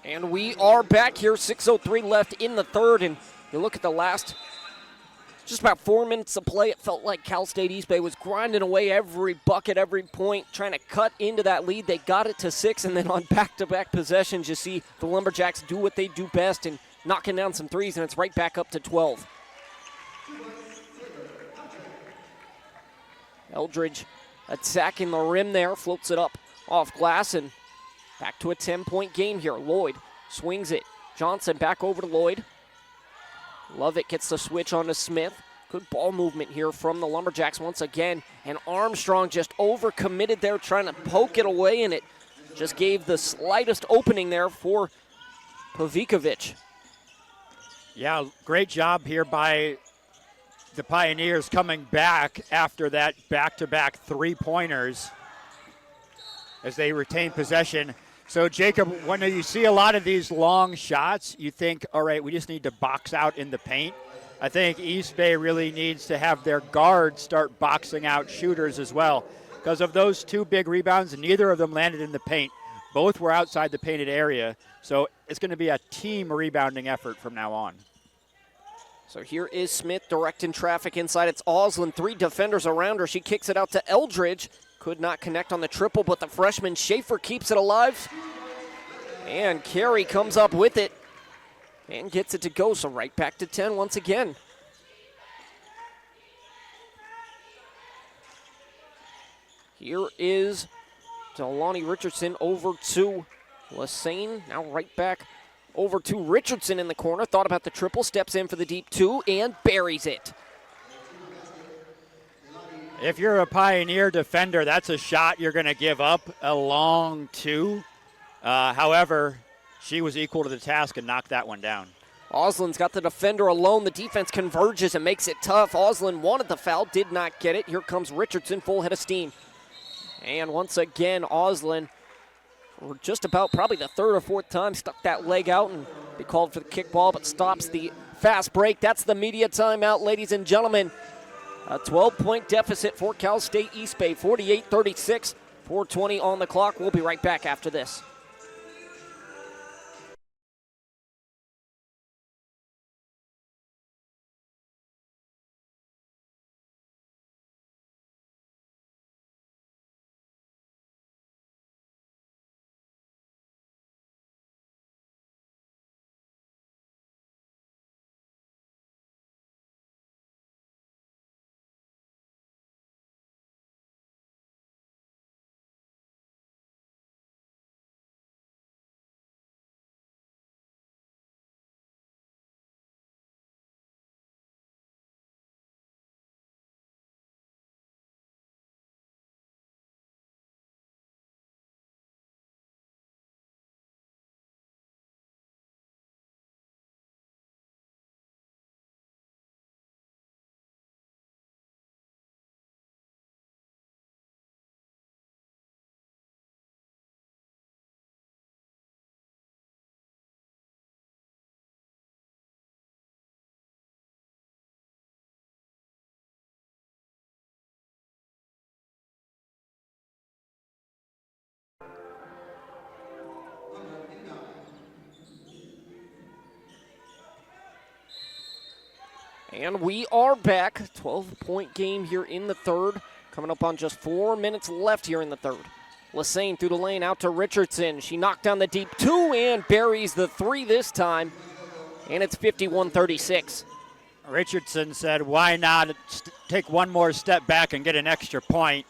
And we are back here, 6:03 left in the third, and you look at the last just about 4 minutes of play. It felt like Cal State East Bay was grinding away every bucket, every point, trying to cut into that lead. They got it to 6, and then on back-to-back possessions, you see the Lumberjacks do what they do best and knocking down some threes, and it's right back up to 12. Eldridge attacking the rim there, floats it up off glass, and back to a 10-point game here. Lloyd swings it. Johnson back over to Lloyd. Lovett gets the switch on to Smith. Good ball movement here from the Lumberjacks once again. And Armstrong just overcommitted there, trying to poke it away, and it just gave the slightest opening there for Pavikovic. Yeah, great job here by the Pioneers coming back after that back-to-back three-pointers as they retain possession. So, Jacob, when you see a lot of these long shots, you think, all right, we just need to box out in the paint. I think East Bay really needs to have their guards start boxing out shooters as well. Because of those 2 big rebounds, neither of them landed in the paint. Both were outside the painted area, so it's going to be a team rebounding effort from now on. So here is Smith directing traffic inside. It's Oslin, 3 defenders around her. She kicks it out to Eldridge. Could not connect on the triple, but the freshman Schaefer keeps it alive. And Carey comes up with it and gets it to go. So right back to 10 once again. Here is Delaney Richardson over to Lassane. Now right back over to Richardson in the corner. Thought about the triple, steps in for the deep 2 and buries it. If you're a Pioneer defender, that's a shot you're going to give up, a long 2. However, she was equal to the task and knocked that one down. Oslin's got the defender alone. The defense converges and makes it tough. Oslin wanted the foul, did not get it. Here comes Richardson, full head of steam. And once again, Oslin, for just about probably the 3rd or 4th time, stuck that leg out and be called for the kickball, but stops the fast break. That's the media timeout, ladies and gentlemen. A 12-point deficit for Cal State East Bay, 48-36, 4:20 on the clock. We'll be right back after this. And we are back. 12-point game here in the third. Coming up on just 4 minutes left here in the third. Lassane through the lane out to Richardson. She knocked down the deep 2 and buries the 3 this time. And it's 51-36. Richardson said, why not take one more step back and get an extra point?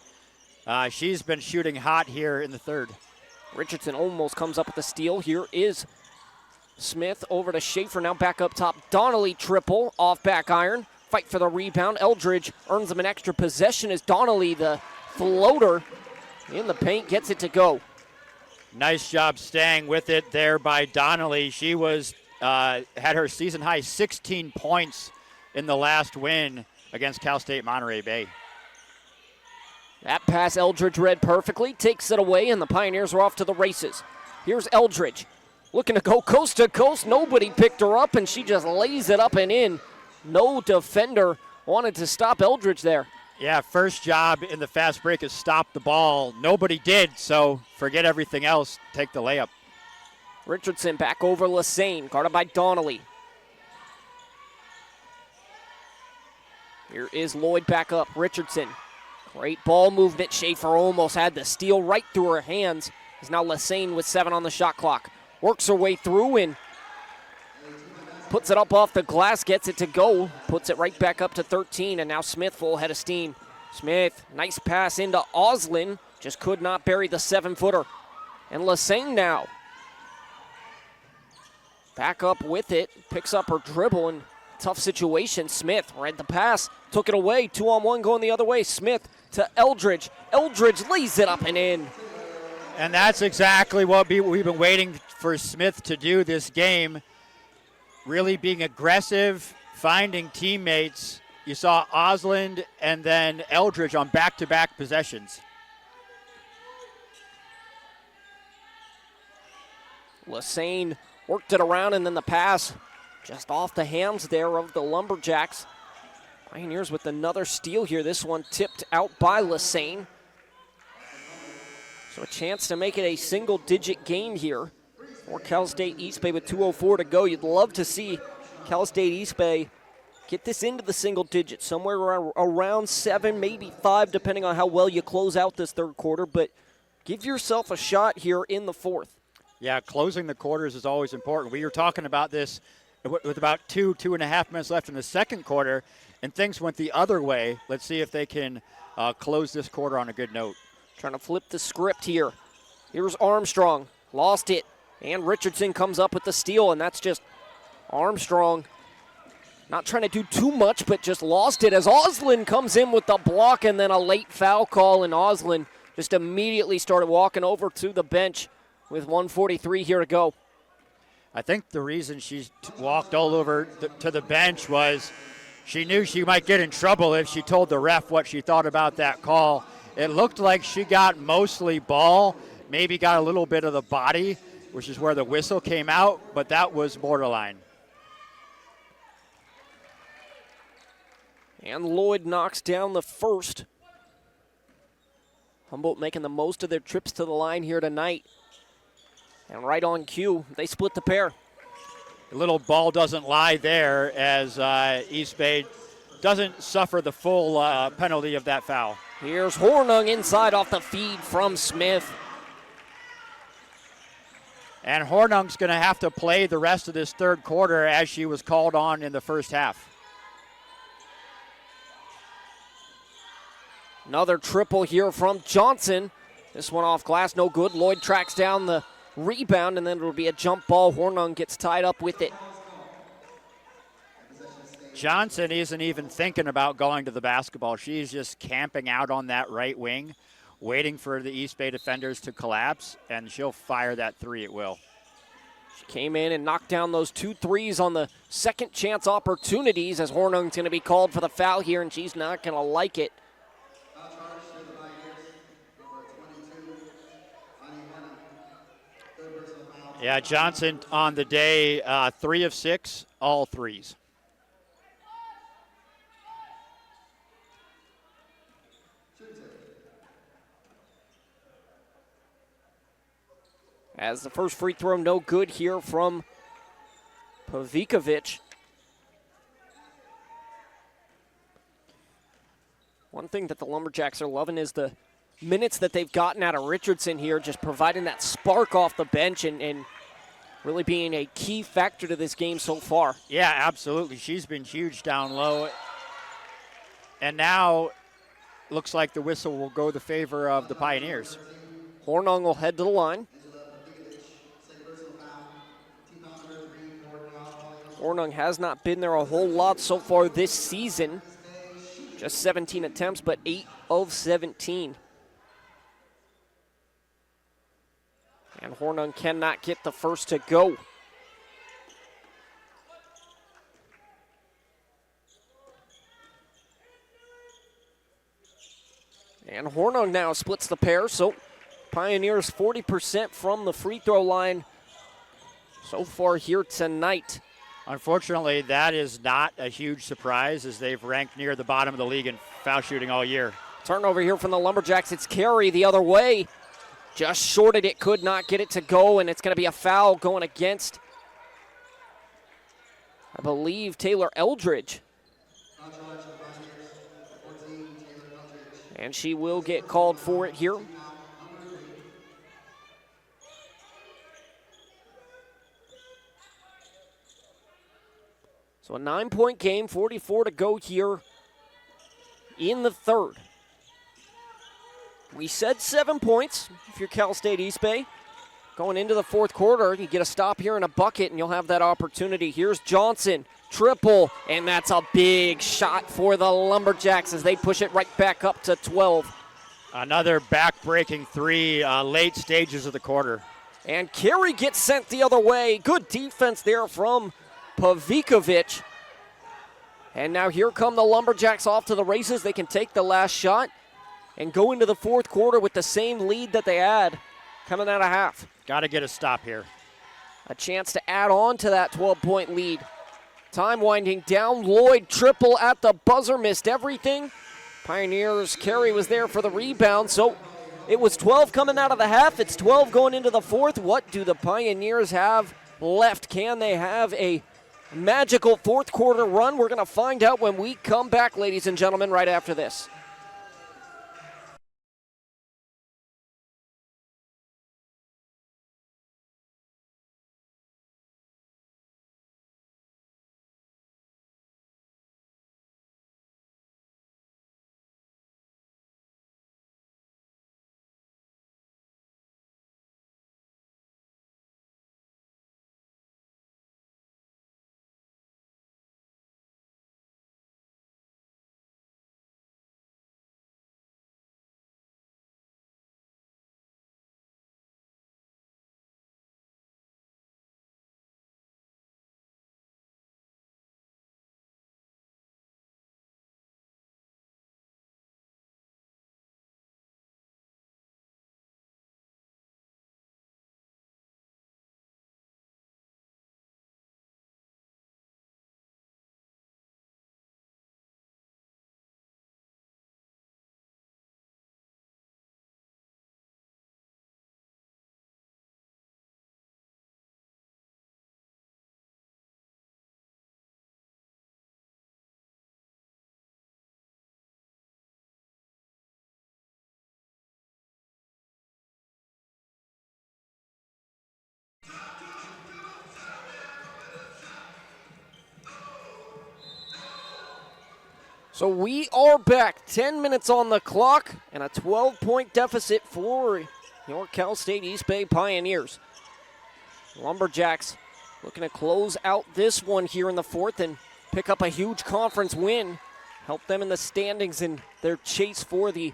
She's been shooting hot here in the third. Richardson almost comes up with a steal. Here is Smith over to Schaefer, now back up top. Donnelly triple, off back iron. Fight for the rebound. Eldridge earns them an extra possession as Donnelly, the floater, in the paint, gets it to go. Nice job staying with it there by Donnelly. She was had her season high 16 points in the last win against Cal State Monterey Bay. That pass Eldridge read perfectly, takes it away, and the Pioneers are off to the races. Here's Eldridge, looking to go coast to coast. Nobody picked her up, and she just lays it up and in. No defender wanted to stop Eldridge there. Yeah, first job in the fast break is stop the ball. Nobody did, so forget everything else. Take the layup. Richardson back over Lassane, guarded by Donnelly. Here is Lloyd back up. Richardson, great ball movement. Schaefer almost had the steal right through her hands. Is now Lassane with 7 on the shot clock. Works her way through and puts it up off the glass, gets it to go. Puts it right back up to 13, and now Smith full head of steam. Smith, nice pass into Oslin. Just could not bury the 7-footer. And Lassane now back up with it. Picks up her dribble and tough situation. Smith read the pass, took it away. 2-on-1 going the other way. Smith to Eldridge. Eldridge lays it up and in. And that's exactly what we've been waiting for Smith to do this game. Really being aggressive, finding teammates. You saw Osland and then Eldridge on back-to-back possessions. Lassane worked it around, and then the pass just off the hands there of the Lumberjacks. Pioneers with another steal here. This one tipped out by Lassane. So a chance to make it a single-digit game here for Cal State East Bay with 2:04 to go. You'd love to see Cal State East Bay get this into the single digits, somewhere around 7, maybe 5, depending on how well you close out this third quarter. But give yourself a shot here in the fourth. Yeah, closing the quarters is always important. We were talking about this with about 2.5 minutes left in the second quarter, and things went the other way. Let's see if they can close this quarter on a good note. Trying to flip the script here. Here's Armstrong. Lost it. And Richardson comes up with the steal, and that's just Armstrong not trying to do too much, but just lost it as Oslin comes in with the block and then a late foul call, and Oslin just immediately started walking over to the bench with 1:43 here to go. I think the reason she walked all over to the bench was she knew she might get in trouble if she told the ref what she thought about that call. It looked like she got mostly ball, maybe got a little bit of the body, which is where the whistle came out, but that was borderline. And Lloyd knocks down the first. Humboldt making the most of their trips to the line here tonight. And right on cue, they split the pair. The little ball doesn't lie there as East Bay doesn't suffer the full penalty of that foul. Here's Hornung inside off the feed from Smith. And Hornung's going to have to play the rest of this third quarter as she was called on in the first half. Another triple here from Johnson. This one off glass, no good. Lloyd tracks down the rebound, and then it'll be a jump ball. Hornung gets tied up with it. Johnson isn't even thinking about going to the basketball. She's just camping out on that right wing, waiting for the East Bay defenders to collapse, and she'll fire that three at will. She came in and knocked down those 2 threes on the second chance opportunities, as Hornung's going to be called for the foul here, and she's not going to like it. Yeah, Johnson on the day, 3 of 6, all threes. As the first free throw, no good here from Pavikovic. One thing that the Lumberjacks are loving is the minutes that they've gotten out of Richardson here, just providing that spark off the bench and really being a key factor to this game so far. Yeah, absolutely. She's been huge down low. And now looks like the whistle will go the favor of the Pioneers. Hornung will head to the line. Hornung has not been there a whole lot so far this season. Just 17 attempts, but 8 of 17. And Hornung cannot get the first to go. And Hornung now splits the pair, so Pioneers 40% from the free throw line so far here tonight. Unfortunately, that is not a huge surprise as they've ranked near the bottom of the league in foul shooting all year. Turnover here from the Lumberjacks. It's Carey the other way. Just shorted it, could not get it to go, and it's going to be a foul going against, I believe, Taylor Eldridge. And she will get called for it here. So a 9-point game, 44 to go here in the third. We said 7 points if you're Cal State East Bay. Going into the fourth quarter, you get a stop here and a bucket, and you'll have that opportunity. Here's Johnson, triple, and that's a big shot for the Lumberjacks as they push it right back up to 12. Another back-breaking three, late stages of the quarter. And Carey gets sent the other way. Good defense there from Pavikovic. And now here come the Lumberjacks off to the races. They can take the last shot and go into the fourth quarter with the same lead that they had coming out of half. Got to get a stop here. A chance to add on to that 12-point lead. Time winding down. Lloyd triple at the buzzer, missed everything. Pioneers, Carey was there for the rebound, so It was 12 coming out of the half. It's 12 going into the fourth. What do the Pioneers have left? Can they have a magical fourth quarter run? We're going to find out when we come back, ladies and gentlemen, right after this. So we are back. 10 minutes on the clock and a 12-point deficit for your Cal State East Bay Pioneers. Lumberjacks looking to close out this one here in the fourth and pick up a huge conference win. Help them in the standings in their chase for the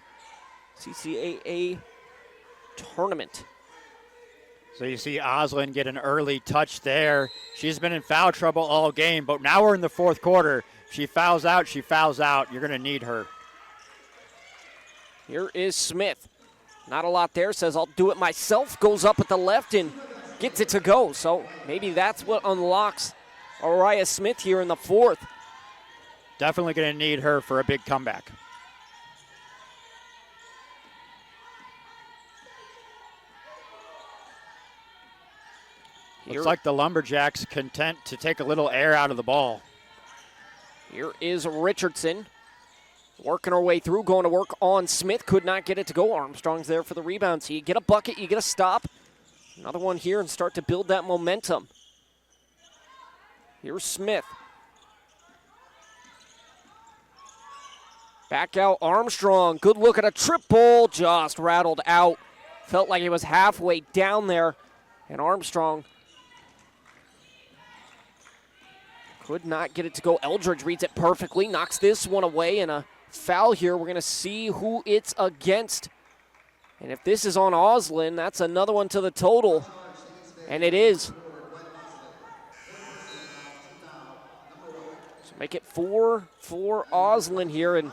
CCAA tournament. So you see Oslin get an early touch there. She's been in foul trouble all game, but now we're in the fourth quarter. She fouls out, she fouls out. You're going to need her. Here is Smith. Not a lot there. Says, I'll do it myself. Goes up at the left and gets it to go. So maybe that's what unlocks Araya Smith here in the fourth. Definitely going to need her for a big comeback. Looks like the Lumberjacks content to take a little air out of the ball. Here is Richardson working her way through, going to work on Smith. Could not get it to go. Armstrong's there for the rebound. So you get a bucket, you get a stop. Another one here and start to build that momentum. Here's Smith. Back out Armstrong. Good look at a triple. Just rattled out. Felt like it was halfway down there. And Armstrong could not get it to go. Eldridge reads it perfectly, knocks this one away, and a foul here. We're going to see who it's against. And if this is on Oslin, that's another one to the total. And it is. So make it 4 for Oslin here. And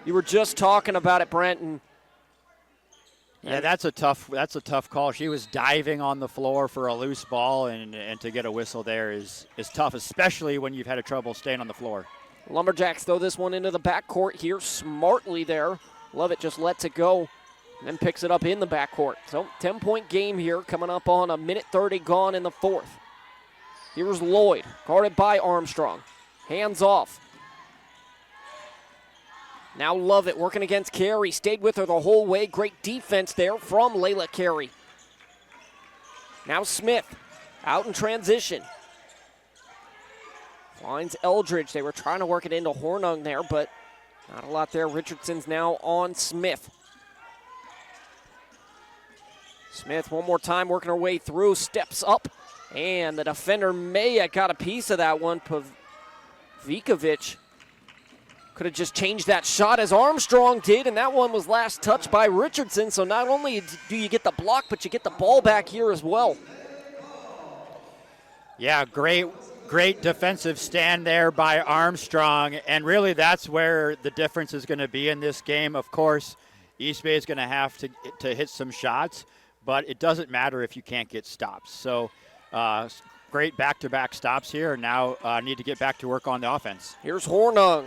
you were just talking about it, Brent. And yeah, that's a tough call. She was diving on the floor for a loose ball, and to get a whistle there is tough, especially when you've had a trouble staying on the floor. Lumberjacks throw this one into the backcourt here smartly there. Lovett just lets it go and then picks it up in the backcourt. So 10-point game here coming up on a minute 30 gone in the fourth. Here's Lloyd, guarded by Armstrong. Hands off. Now Lovett working against Carey. Stayed with her the whole way. Great defense there from Layla Carey. Now Smith out in transition. Finds Eldridge. They were trying to work it into Hornung there, but not a lot there. Richardson's now on Smith. Smith one more time working her way through. Steps up. And the defender Maya got a piece of that one. Pavikovic could have just changed that shot as Armstrong did, and that one was last touched by Richardson. So not only do you get the block, but you get the ball back here as well. Yeah, great defensive stand there by Armstrong, and really that's where the difference is going to be in this game. Of course, East Bay is going to have to hit some shots, but it doesn't matter if you can't get stops. So great back-to-back stops here, and now need to get back to work on the offense. Here's Hornung.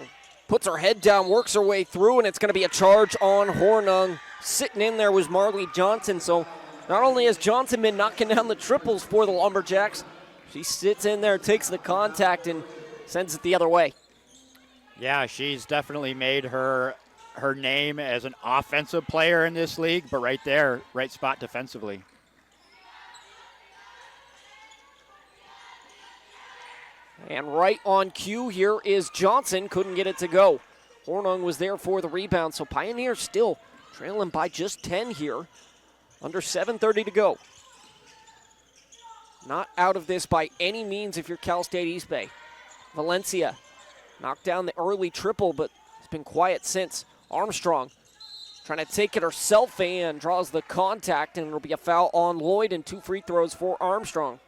Puts her head down, works her way through, and it's going to be a charge on Hornung. sitting in there was Marley Johnson. So not only has Johnson been knocking down the triples for the Lumberjacks, she sits in there, takes the contact, and sends it the other way. Yeah, she's definitely made her name as an offensive player in this league, but right there, right spot defensively. And right on cue here is Johnson. Couldn't get it to go. Hornung was there for the rebound, so Pioneers still trailing by just 10 here. Under 7:30 to go. Not out of this by any means if you're Cal State East Bay. Valencia knocked down the early triple, but it's been quiet since. Armstrong trying to take it herself and draws the contact, and it'll be a foul on Lloyd and 2 free throws for Armstrong.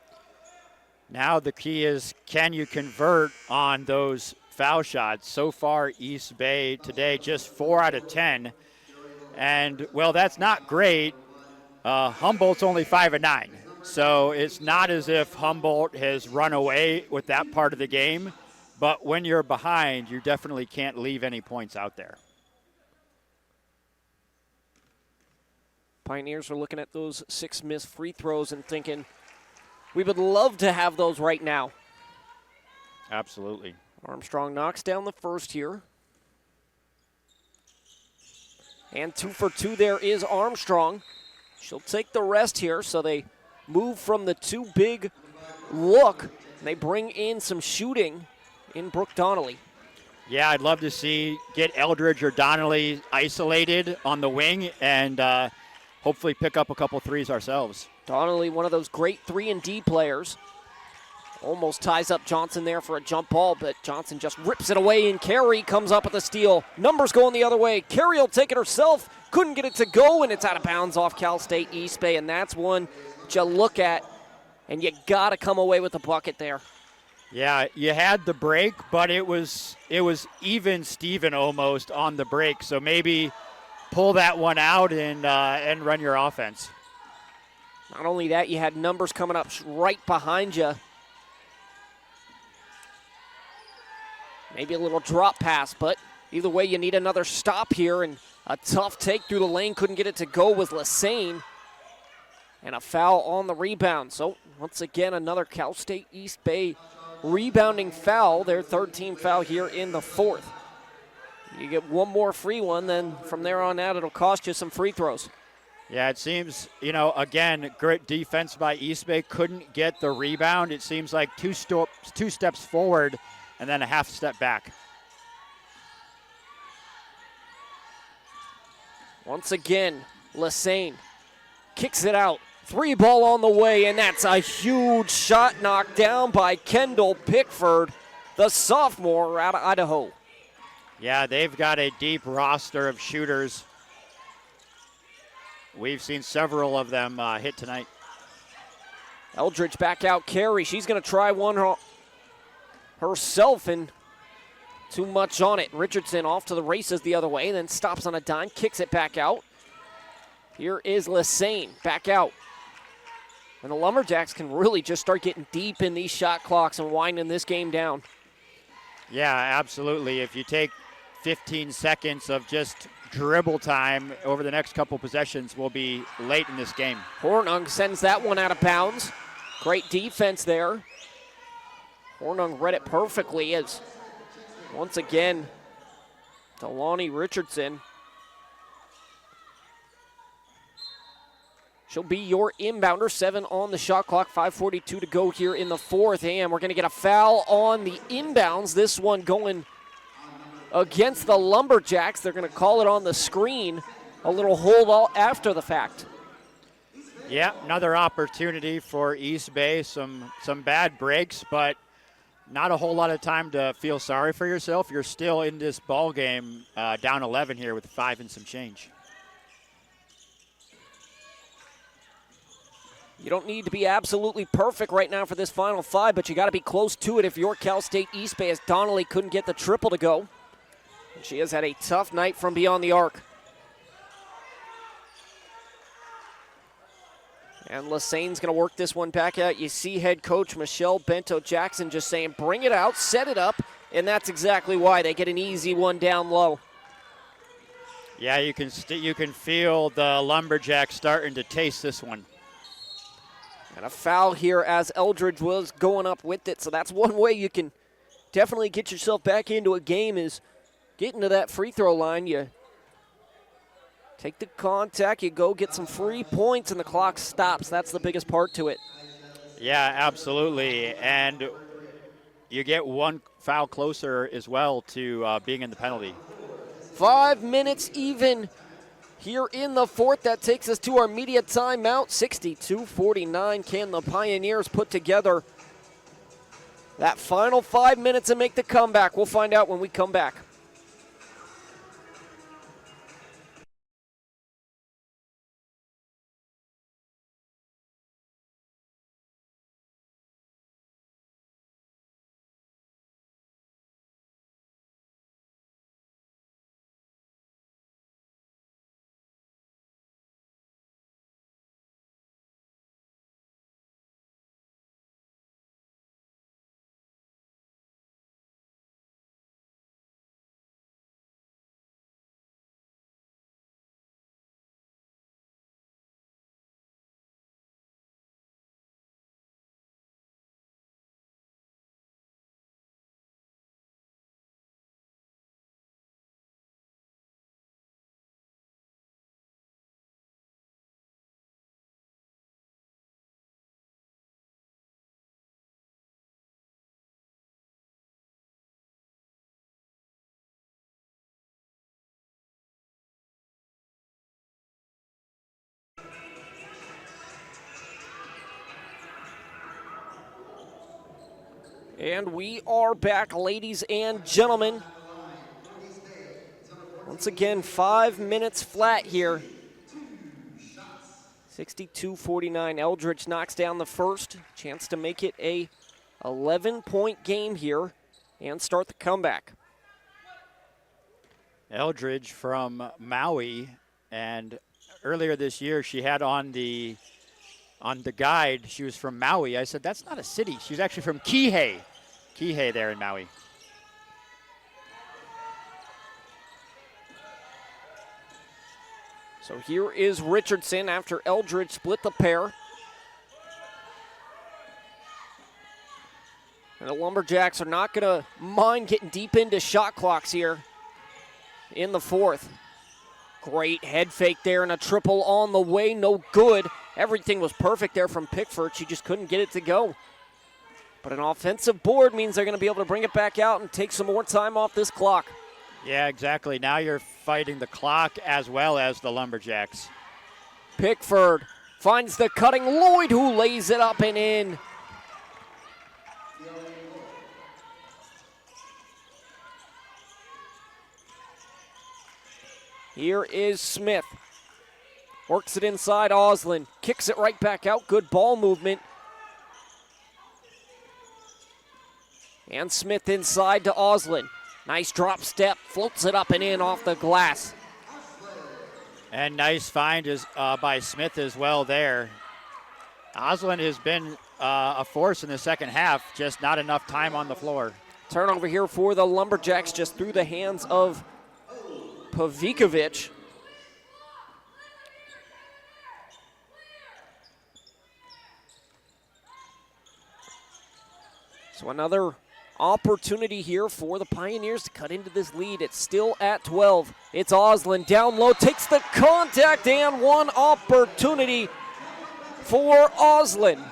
Now the key is, can you convert on those foul shots? So far, East Bay today just 4 out of 10. And, well, that's not great. Humboldt's only 5 of 9. So it's not as if Humboldt has run away with that part of the game. But when you're behind, you definitely can't leave any points out there. Pioneers are looking at those 6 missed free throws and thinking, we would love to have those right now. Absolutely. Armstrong knocks down the first here. And 2 for 2 there is Armstrong. She'll take the rest here, so they move from the 2 big look, and they bring in some shooting in Brooke Donnelly. Yeah, I'd love to get Eldridge or Donnelly isolated on the wing and hopefully pick up a couple threes ourselves. Donnelly, one of those great 3-and-D players. Almost ties up Johnson there for a jump ball, but Johnson just rips it away, and Carey comes up with the steal. Numbers going the other way. Carey will take it herself. Couldn't get it to go, and it's out of bounds off Cal State East Bay, and that's one that you look at, and you got to come away with the bucket there. Yeah, you had the break, but it was even Steven almost on the break, so maybe pull that one out and run your offense. Not only that, you had Numbers coming up right behind you. Maybe a little drop pass, but either way, you need another stop here, and a tough take through the lane. Couldn't get it to go with Lassane. And a foul on the rebound. So, once again, another Cal State East Bay rebounding foul. Their 3rd team foul here in the 4th. You get one more free one, then from there on out, it'll cost you some free throws. Yeah, it seems, again, great defense by East Bay. Couldn't get the rebound. It seems like two steps forward and then a half step back. Once again, Lassane kicks it out. 3 ball on the way, and that's a huge shot knocked down by Kendall Pickford, the sophomore out of Idaho. Yeah, they've got a deep roster of shooters. We've seen several of them hit tonight. Eldridge back out. Carey, she's going to try one herself, and too much on it. Richardson off to the races the other way, then stops on a dime, kicks it back out. Here is Lassane back out. And the Lumberjacks can really just start getting deep in these shot clocks and winding this game down. Yeah, absolutely. If you take 15 seconds of just dribble time over the next couple possessions, we'll be late in this game. Hornung sends that one out of bounds. Great defense there. Hornung read it perfectly as, once again, Delani Richardson. She'll be your inbounder. 7 on the shot clock, 5:42 to go here in the 4th. And we're going to get a foul on the inbounds. This one going against the Lumberjacks. They're going to call it on the screen. A little hold all after the fact. Yeah, another opportunity for East Bay. Some bad breaks, but not a whole lot of time to feel sorry for yourself. You're still in this ball game down 11 here with 5 and some change. You don't need to be absolutely perfect right now for this final 5, but you got to be close to it if you're Cal State East Bay, as Donnelly couldn't get the triple to go. And she has had a tough night from beyond the arc. And Lassane's going to work this one back out. You see head coach Michelle Bento-Jackson just saying, bring it out, set it up, and that's exactly why they get an easy one down low. Yeah, you can feel the Lumberjacks starting to taste this one. And a foul here as Eldridge was going up with it. So that's one way you can definitely get yourself back into a game, is getting to that free throw line. You take the contact, you go get some free points, and the clock stops. That's the biggest part to it. Yeah, absolutely. And you get one foul closer as well to being in the penalty. 5 minutes even here in the fourth. That takes us to our media timeout. 62-49. Can the Pioneers put together that final 5 minutes and make the comeback? We'll find out when we come back. And we are back, ladies and gentlemen. Once again, 5 minutes flat here. 62-49. Eldridge knocks down the first. Chance to make it a 11-point game here and start the comeback. Eldridge from Maui, and earlier this year she had on the guide, she was from Maui. I said, that's not a city. She's actually from Kihei there in Maui. So here is Richardson after Eldridge split the pair. And the Lumberjacks are not going to mind getting deep into shot clocks here in the fourth. Great head fake there and a triple on the way, no good. Everything was perfect there from Pickford. She just couldn't get it to go. But an offensive board means they're going to be able to bring it back out and take some more time off this clock. Yeah, exactly. Now you're fighting the clock as well as the Lumberjacks. Pickford finds the cutting Lloyd, who lays it up and in. Here is Smith. Works it inside Oslin. Kicks it right back out. Good ball movement. And Smith inside to Oslin. Nice drop step. Floats it up and in off the glass. And nice find by Smith as well there. Oslin has been a force in the second half, just not enough time on the floor. Turnover here for the Lumberjacks, just through the hands of Pavikovic. So another opportunity here for the Pioneers to cut into this lead. It's still at 12. It's Oslin down low, takes the contact, and one opportunity for Oslin.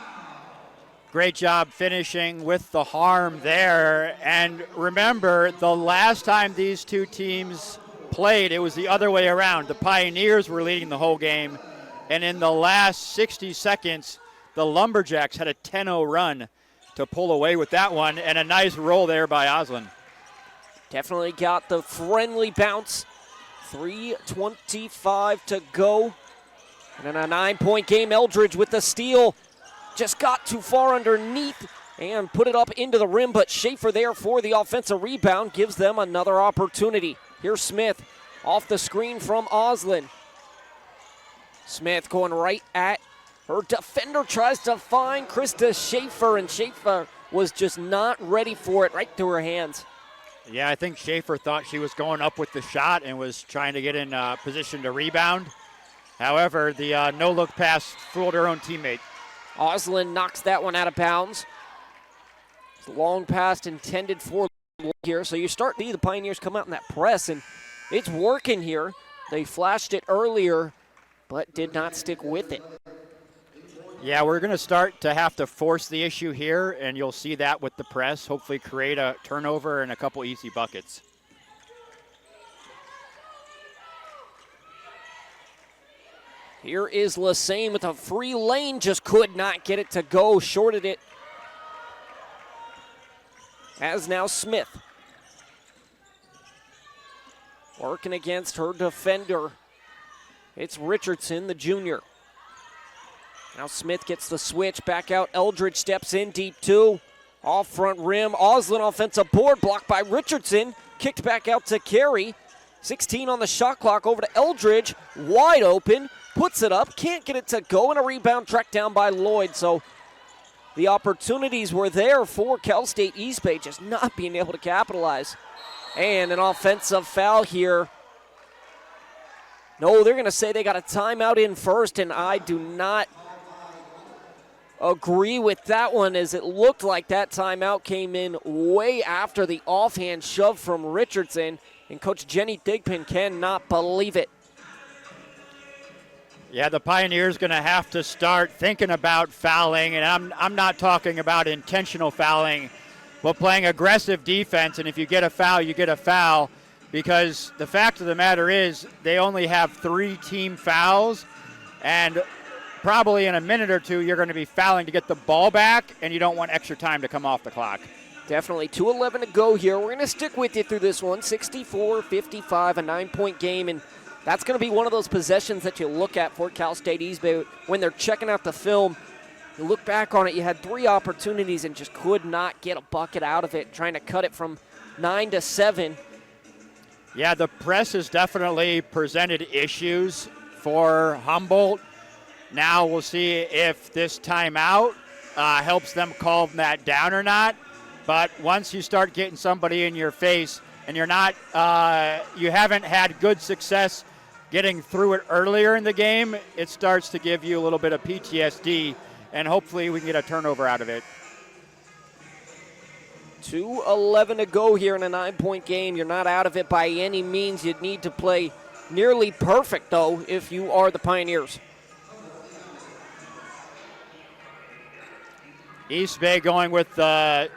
Great job finishing with the harm there. And remember, the last time these two teams played, it was the other way around. The Pioneers were leading the whole game, and in the last 60 seconds, the Lumberjacks had a 10-0 run to pull away with that one, and a nice roll there by Oslin. Definitely got the friendly bounce. 3:25 to go. And in a 9-point game, Eldridge with the steal. Just got too far underneath and put it up into the rim, but Schaefer there for the offensive rebound gives them another opportunity. Here's Smith off the screen from Oslin. Smith going right at her defender, tries to find Krista Schaefer, and Schaefer was just not ready for it, right through her hands. Yeah, I think Schaefer thought she was going up with the shot and was trying to get in position to rebound. However, the no-look pass fooled her own teammate. Oslin knocks that one out of bounds. It's a long pass intended for here. So you start to see the Pioneers come out in that press, and it's working here. They flashed it earlier, but did not stick with it. Yeah, we're going to start to have to force the issue here, and you'll see that with the press. Hopefully create a turnover and a couple easy buckets. Here is Lassane with a free lane, just could not get it to go, shorted it. As now Smith. Working against her defender. It's Richardson, the junior. Now Smith gets the switch, back out. Eldridge steps in, deep two. Off front rim, Oslin offensive board, blocked by Richardson. Kicked back out to Carey. 16 on the shot clock, over to Eldridge. Wide open, puts it up, can't get it to go, and a rebound tracked down by Lloyd. So the opportunities were there for Cal State East Bay, just not being able to capitalize. And an offensive foul here. No, they're going to say they got a timeout in first, and I do not agree with that one, as it looked like that timeout came in way after the offhand shove from Richardson, and Coach Jenny Thigpen cannot believe it. Yeah, the Pioneers going to have to start thinking about fouling, and I'm not talking about intentional fouling, but playing aggressive defense, and if you get a foul, you get a foul, because the fact of the matter is they only have 3 team fouls, and probably in a minute or two, you're going to be fouling to get the ball back, and you don't want extra time to come off the clock. Definitely. 2:11 to go here. We're going to stick with you through this one. 64-55, a 9-point game, and that's going to be one of those possessions that you look at for Cal State East Bay when they're checking out the film. You look back on it, you had 3 opportunities and just could not get a bucket out of it, trying to cut it from 9 to 7. Yeah, the press has definitely presented issues for Humboldt. Now we'll see if this timeout helps them calm that down or not. But once you start getting somebody in your face and you're not, you haven't had good success getting through it earlier in the game, it starts to give you a little bit of PTSD, and hopefully we can get a turnover out of it. 2:11 to go here in a 9-point game. You're not out of it by any means. You'd need to play nearly perfect, though, if you are the Pioneers. East Bay going with the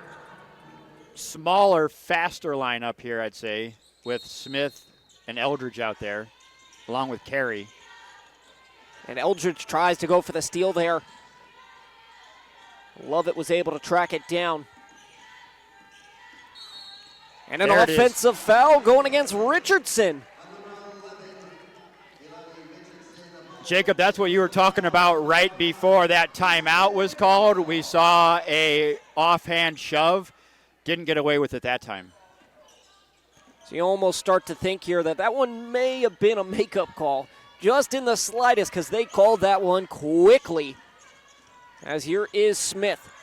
smaller, faster lineup here, I'd say, with Smith and Eldridge out there, along with Carey. And Eldridge tries to go for the steal there. Lovett was able to track it down. And an offensive foul going against Richardson. Jacob, that's what you were talking about right before that timeout was called. We saw a offhand shove. Didn't get away with it that time. So you almost start to think here that that one may have been a makeup call, just in the slightest, because they called that one quickly. As here is Smith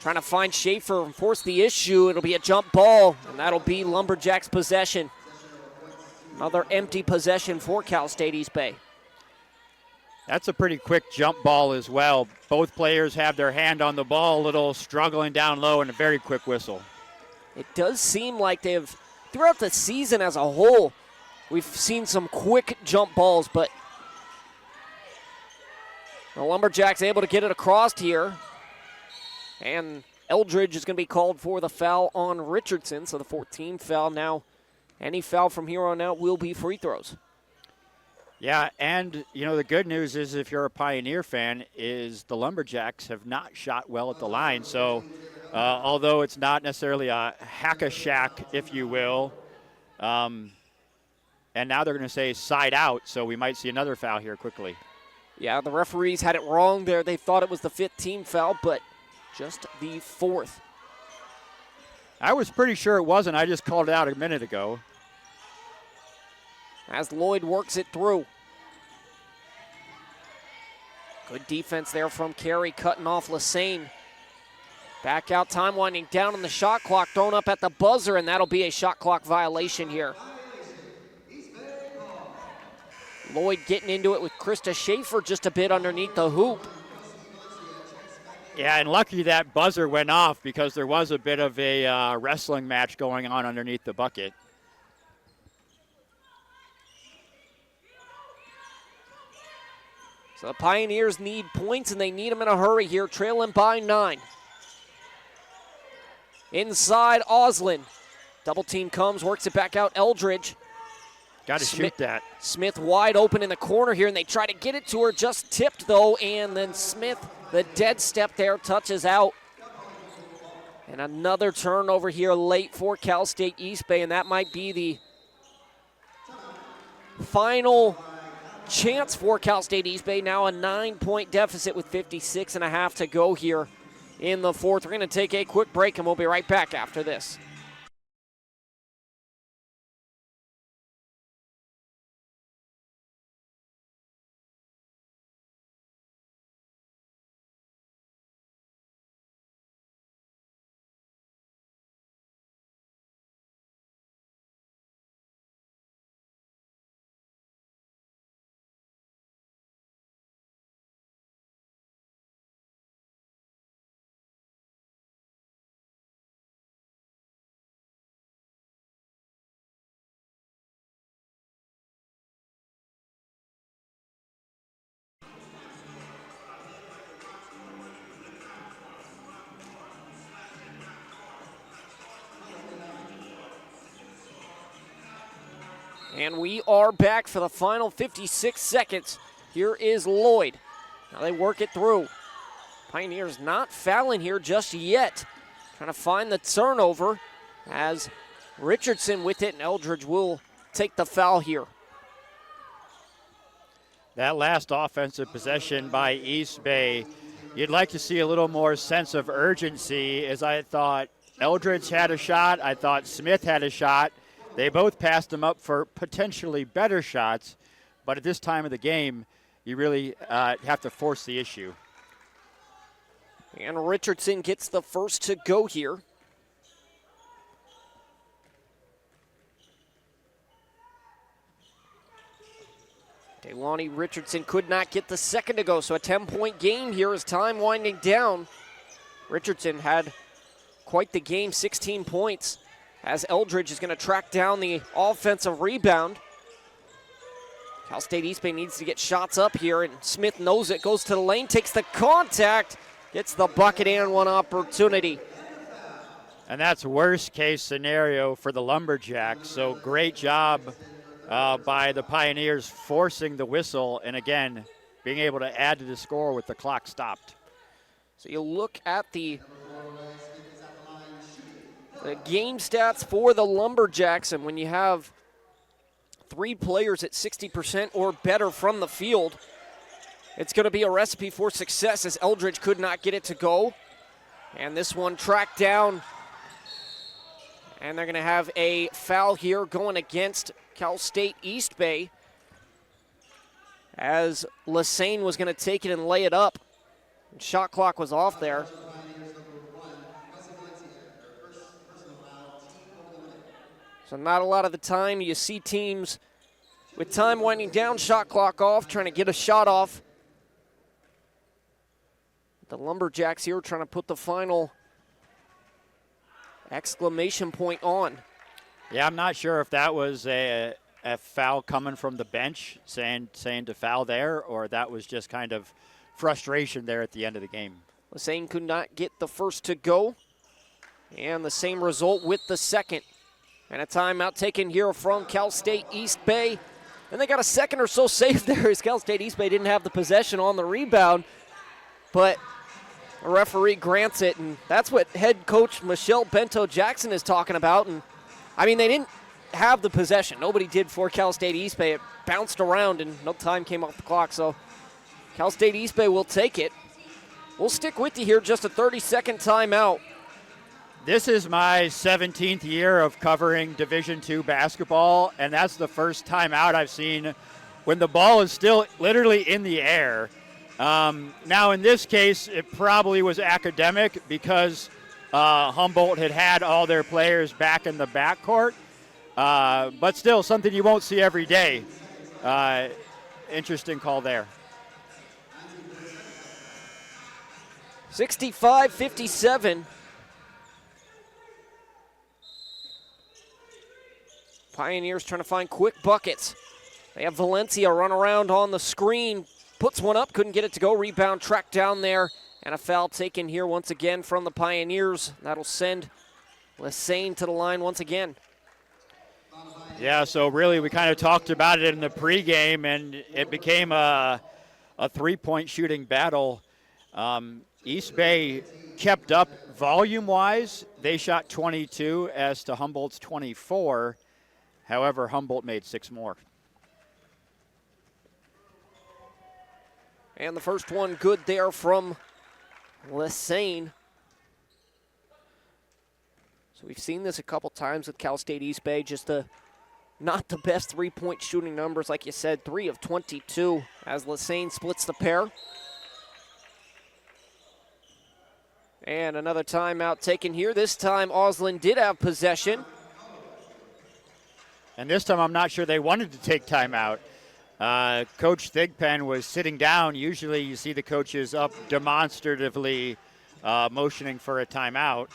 trying to find Schaefer and force the issue. It'll be a jump ball, and that'll be Lumberjacks' possession. Another empty possession for Cal State East Bay. That's a pretty quick jump ball as well. Both players have their hand on the ball, a little struggling down low, and a very quick whistle. It does seem like they've, throughout the season as a whole, we've seen some quick jump balls, but the Lumberjacks able to get it across here. And Eldridge is going to be called for the foul on Richardson, so the 14th foul now. Any foul from here on out will be free throws. Yeah, and, you know, the good news is if you're a Pioneer fan is the Lumberjacks have not shot well at the line. So although it's not necessarily a hack-a-shack, if you will, and now they're going to say side out, so we might see another foul here quickly. Yeah, the referees had it wrong there. They thought it was the 15th foul, but just the 4th. I was pretty sure it wasn't. I just called it out a minute ago. As Lloyd works it through. Good defense there from Carey, cutting off Lassane. Back out, time winding down on the shot clock, thrown up at the buzzer, and that'll be a shot clock violation here. Lloyd getting into it with Krista Schaefer just a bit underneath the hoop. Yeah, and lucky that buzzer went off because there was a bit of a wrestling match going on underneath the bucket. So the Pioneers need points, and they need them in a hurry here, trailing by 9. Inside, Oslin. Double team comes, works it back out, Eldridge. Got to shoot that. Smith wide open in the corner here, and they try to get it to her, just tipped though, and then Smith, the dead step there, touches out. And another turnover here late for Cal State East Bay, and that might be the final chance for Cal State East Bay. Now a 9-point deficit with 56.5 to go here in the fourth. We're going to take a quick break, and we'll be right back after this. And we are back for the final 56 seconds. Here is Lloyd. Now they work it through. Pioneers not fouling here just yet. Trying to find the turnover as Richardson with it, and Eldridge will take the foul here. That last offensive possession by East Bay, you'd like to see a little more sense of urgency, as I thought Eldridge had a shot, I thought Smith had a shot. They both passed them up for potentially better shots, but at this time of the game, you really have to force the issue. And Richardson gets the first to go here. Delani Richardson could not get the second to go, so a 10-point game here as time winding down. Richardson had quite the game, 16 points, as Eldridge is going to track down the offensive rebound. Cal State East Bay needs to get shots up here, and Smith knows it, goes to the lane, takes the contact, gets the bucket and one opportunity. And that's worst case scenario for the Lumberjacks, so great job by the Pioneers forcing the whistle, and again, being able to add to the score with the clock stopped. So you look at the game stats for the Lumberjacks, and when you have 3 players at 60% or better from the field, it's going to be a recipe for success, as Eldridge could not get it to go. And this one tracked down, and they're going to have a foul here going against Cal State East Bay, as Lassane was going to take it and lay it up. Shot clock was off there. So not a lot of the time you see teams with time winding down, shot clock off, trying to get a shot off. The Lumberjacks here trying to put the final exclamation point on. Yeah, I'm not sure if that was a foul coming from the bench saying to foul there, or that was just kind of frustration there at the end of the game. Lassane could not get the first to go, and the same result with the second. And a timeout taken here from Cal State East Bay. And they got a second or so saved there, as Cal State East Bay didn't have the possession on the rebound. But a referee grants it, and that's what head coach Michelle Bento-Jackson is talking about. And I mean, they didn't have the possession. Nobody did for Cal State East Bay. It bounced around, and no time came off the clock. So Cal State East Bay will take it. We'll stick with you here, just a 30-second timeout. This is my 17th year of covering Division II basketball, and that's the first time out I've seen when the ball is still literally in the air. Now, in this case, it probably was academic because Humboldt had all their players back in the backcourt. But still, something you won't see every day. Interesting call there. 65-57. Pioneers trying to find quick buckets. They have Valencia run around on the screen, puts one up, couldn't get it to go. Rebound tracked down there, and a foul taken here once again from the Pioneers. That'll send Lesane to the line once again. Yeah, so really we kind of talked about it in the pregame, and it became a three-point shooting battle. East Bay kept up volume-wise. They shot 22 as to Humboldt's 24. However, Humboldt made 6 more. And the first one good there from Lesane. So we've seen this a couple times with Cal State East Bay, just not the best three-point shooting numbers. Like you said, 3 of 22 as Lesane splits the pair. And another timeout taken here. This time, Osland did have possession. And this time, I'm not sure they wanted to take timeout. Coach Thigpen was sitting down. Usually you see the coaches up demonstratively motioning for a timeout.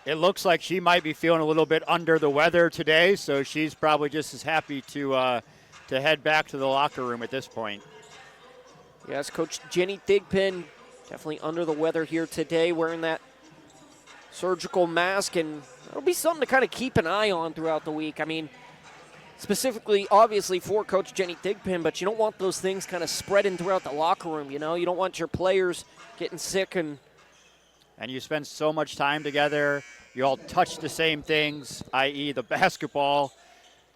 It looks like she might be feeling a little bit under the weather today, so she's probably just as happy to head back to the locker room at this point. Yes, Coach Jenny Thigpen definitely under the weather here today, wearing that surgical mask, and that'll be something to kind of keep an eye on throughout the week. I mean, specifically, obviously, for Coach Jenny Thigpen, but you don't want those things kind of spreading throughout the locker room, you know? You don't want your players getting sick and you spend so much time together. You all touch the same things, i.e. the basketball.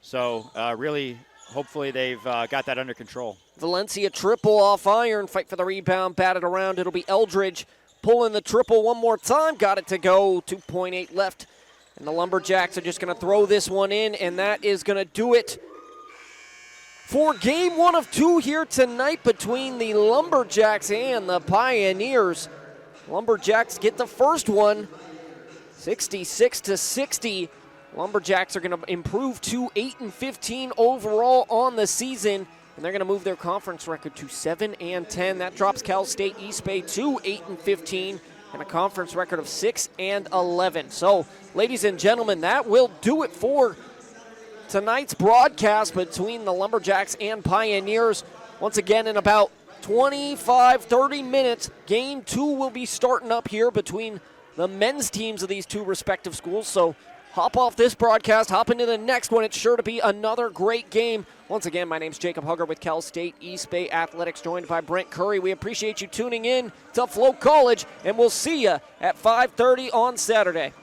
So really, hopefully they've got that under control. Valencia triple off iron, fight for the rebound, batted around. It'll be Eldridge pulling the triple one more time. Got it to go, 2.8 left. And the Lumberjacks are just going to throw this one in, and that is going to do it for game 1 of 2 here tonight between the Lumberjacks and the Pioneers. Lumberjacks get the first one, 66-60. Lumberjacks are going to improve to 8-15 overall on the season, and they're going to move their conference record to 7-10. That drops Cal State East Bay to 8-15 and a conference record of 6-11. So, ladies and gentlemen, that will do it for tonight's broadcast between the Lumberjacks and Pioneers. Once again, in about 25-30 minutes, game 2 will be starting up here between the men's teams of these two respective schools. So hop off this broadcast, hop into the next one. It's sure to be another great game. Once again, my name's Jacob Hugger with Cal State East Bay Athletics, joined by Brent Curry. We appreciate you tuning in to Flow College, and we'll see you at 5:30 on Saturday.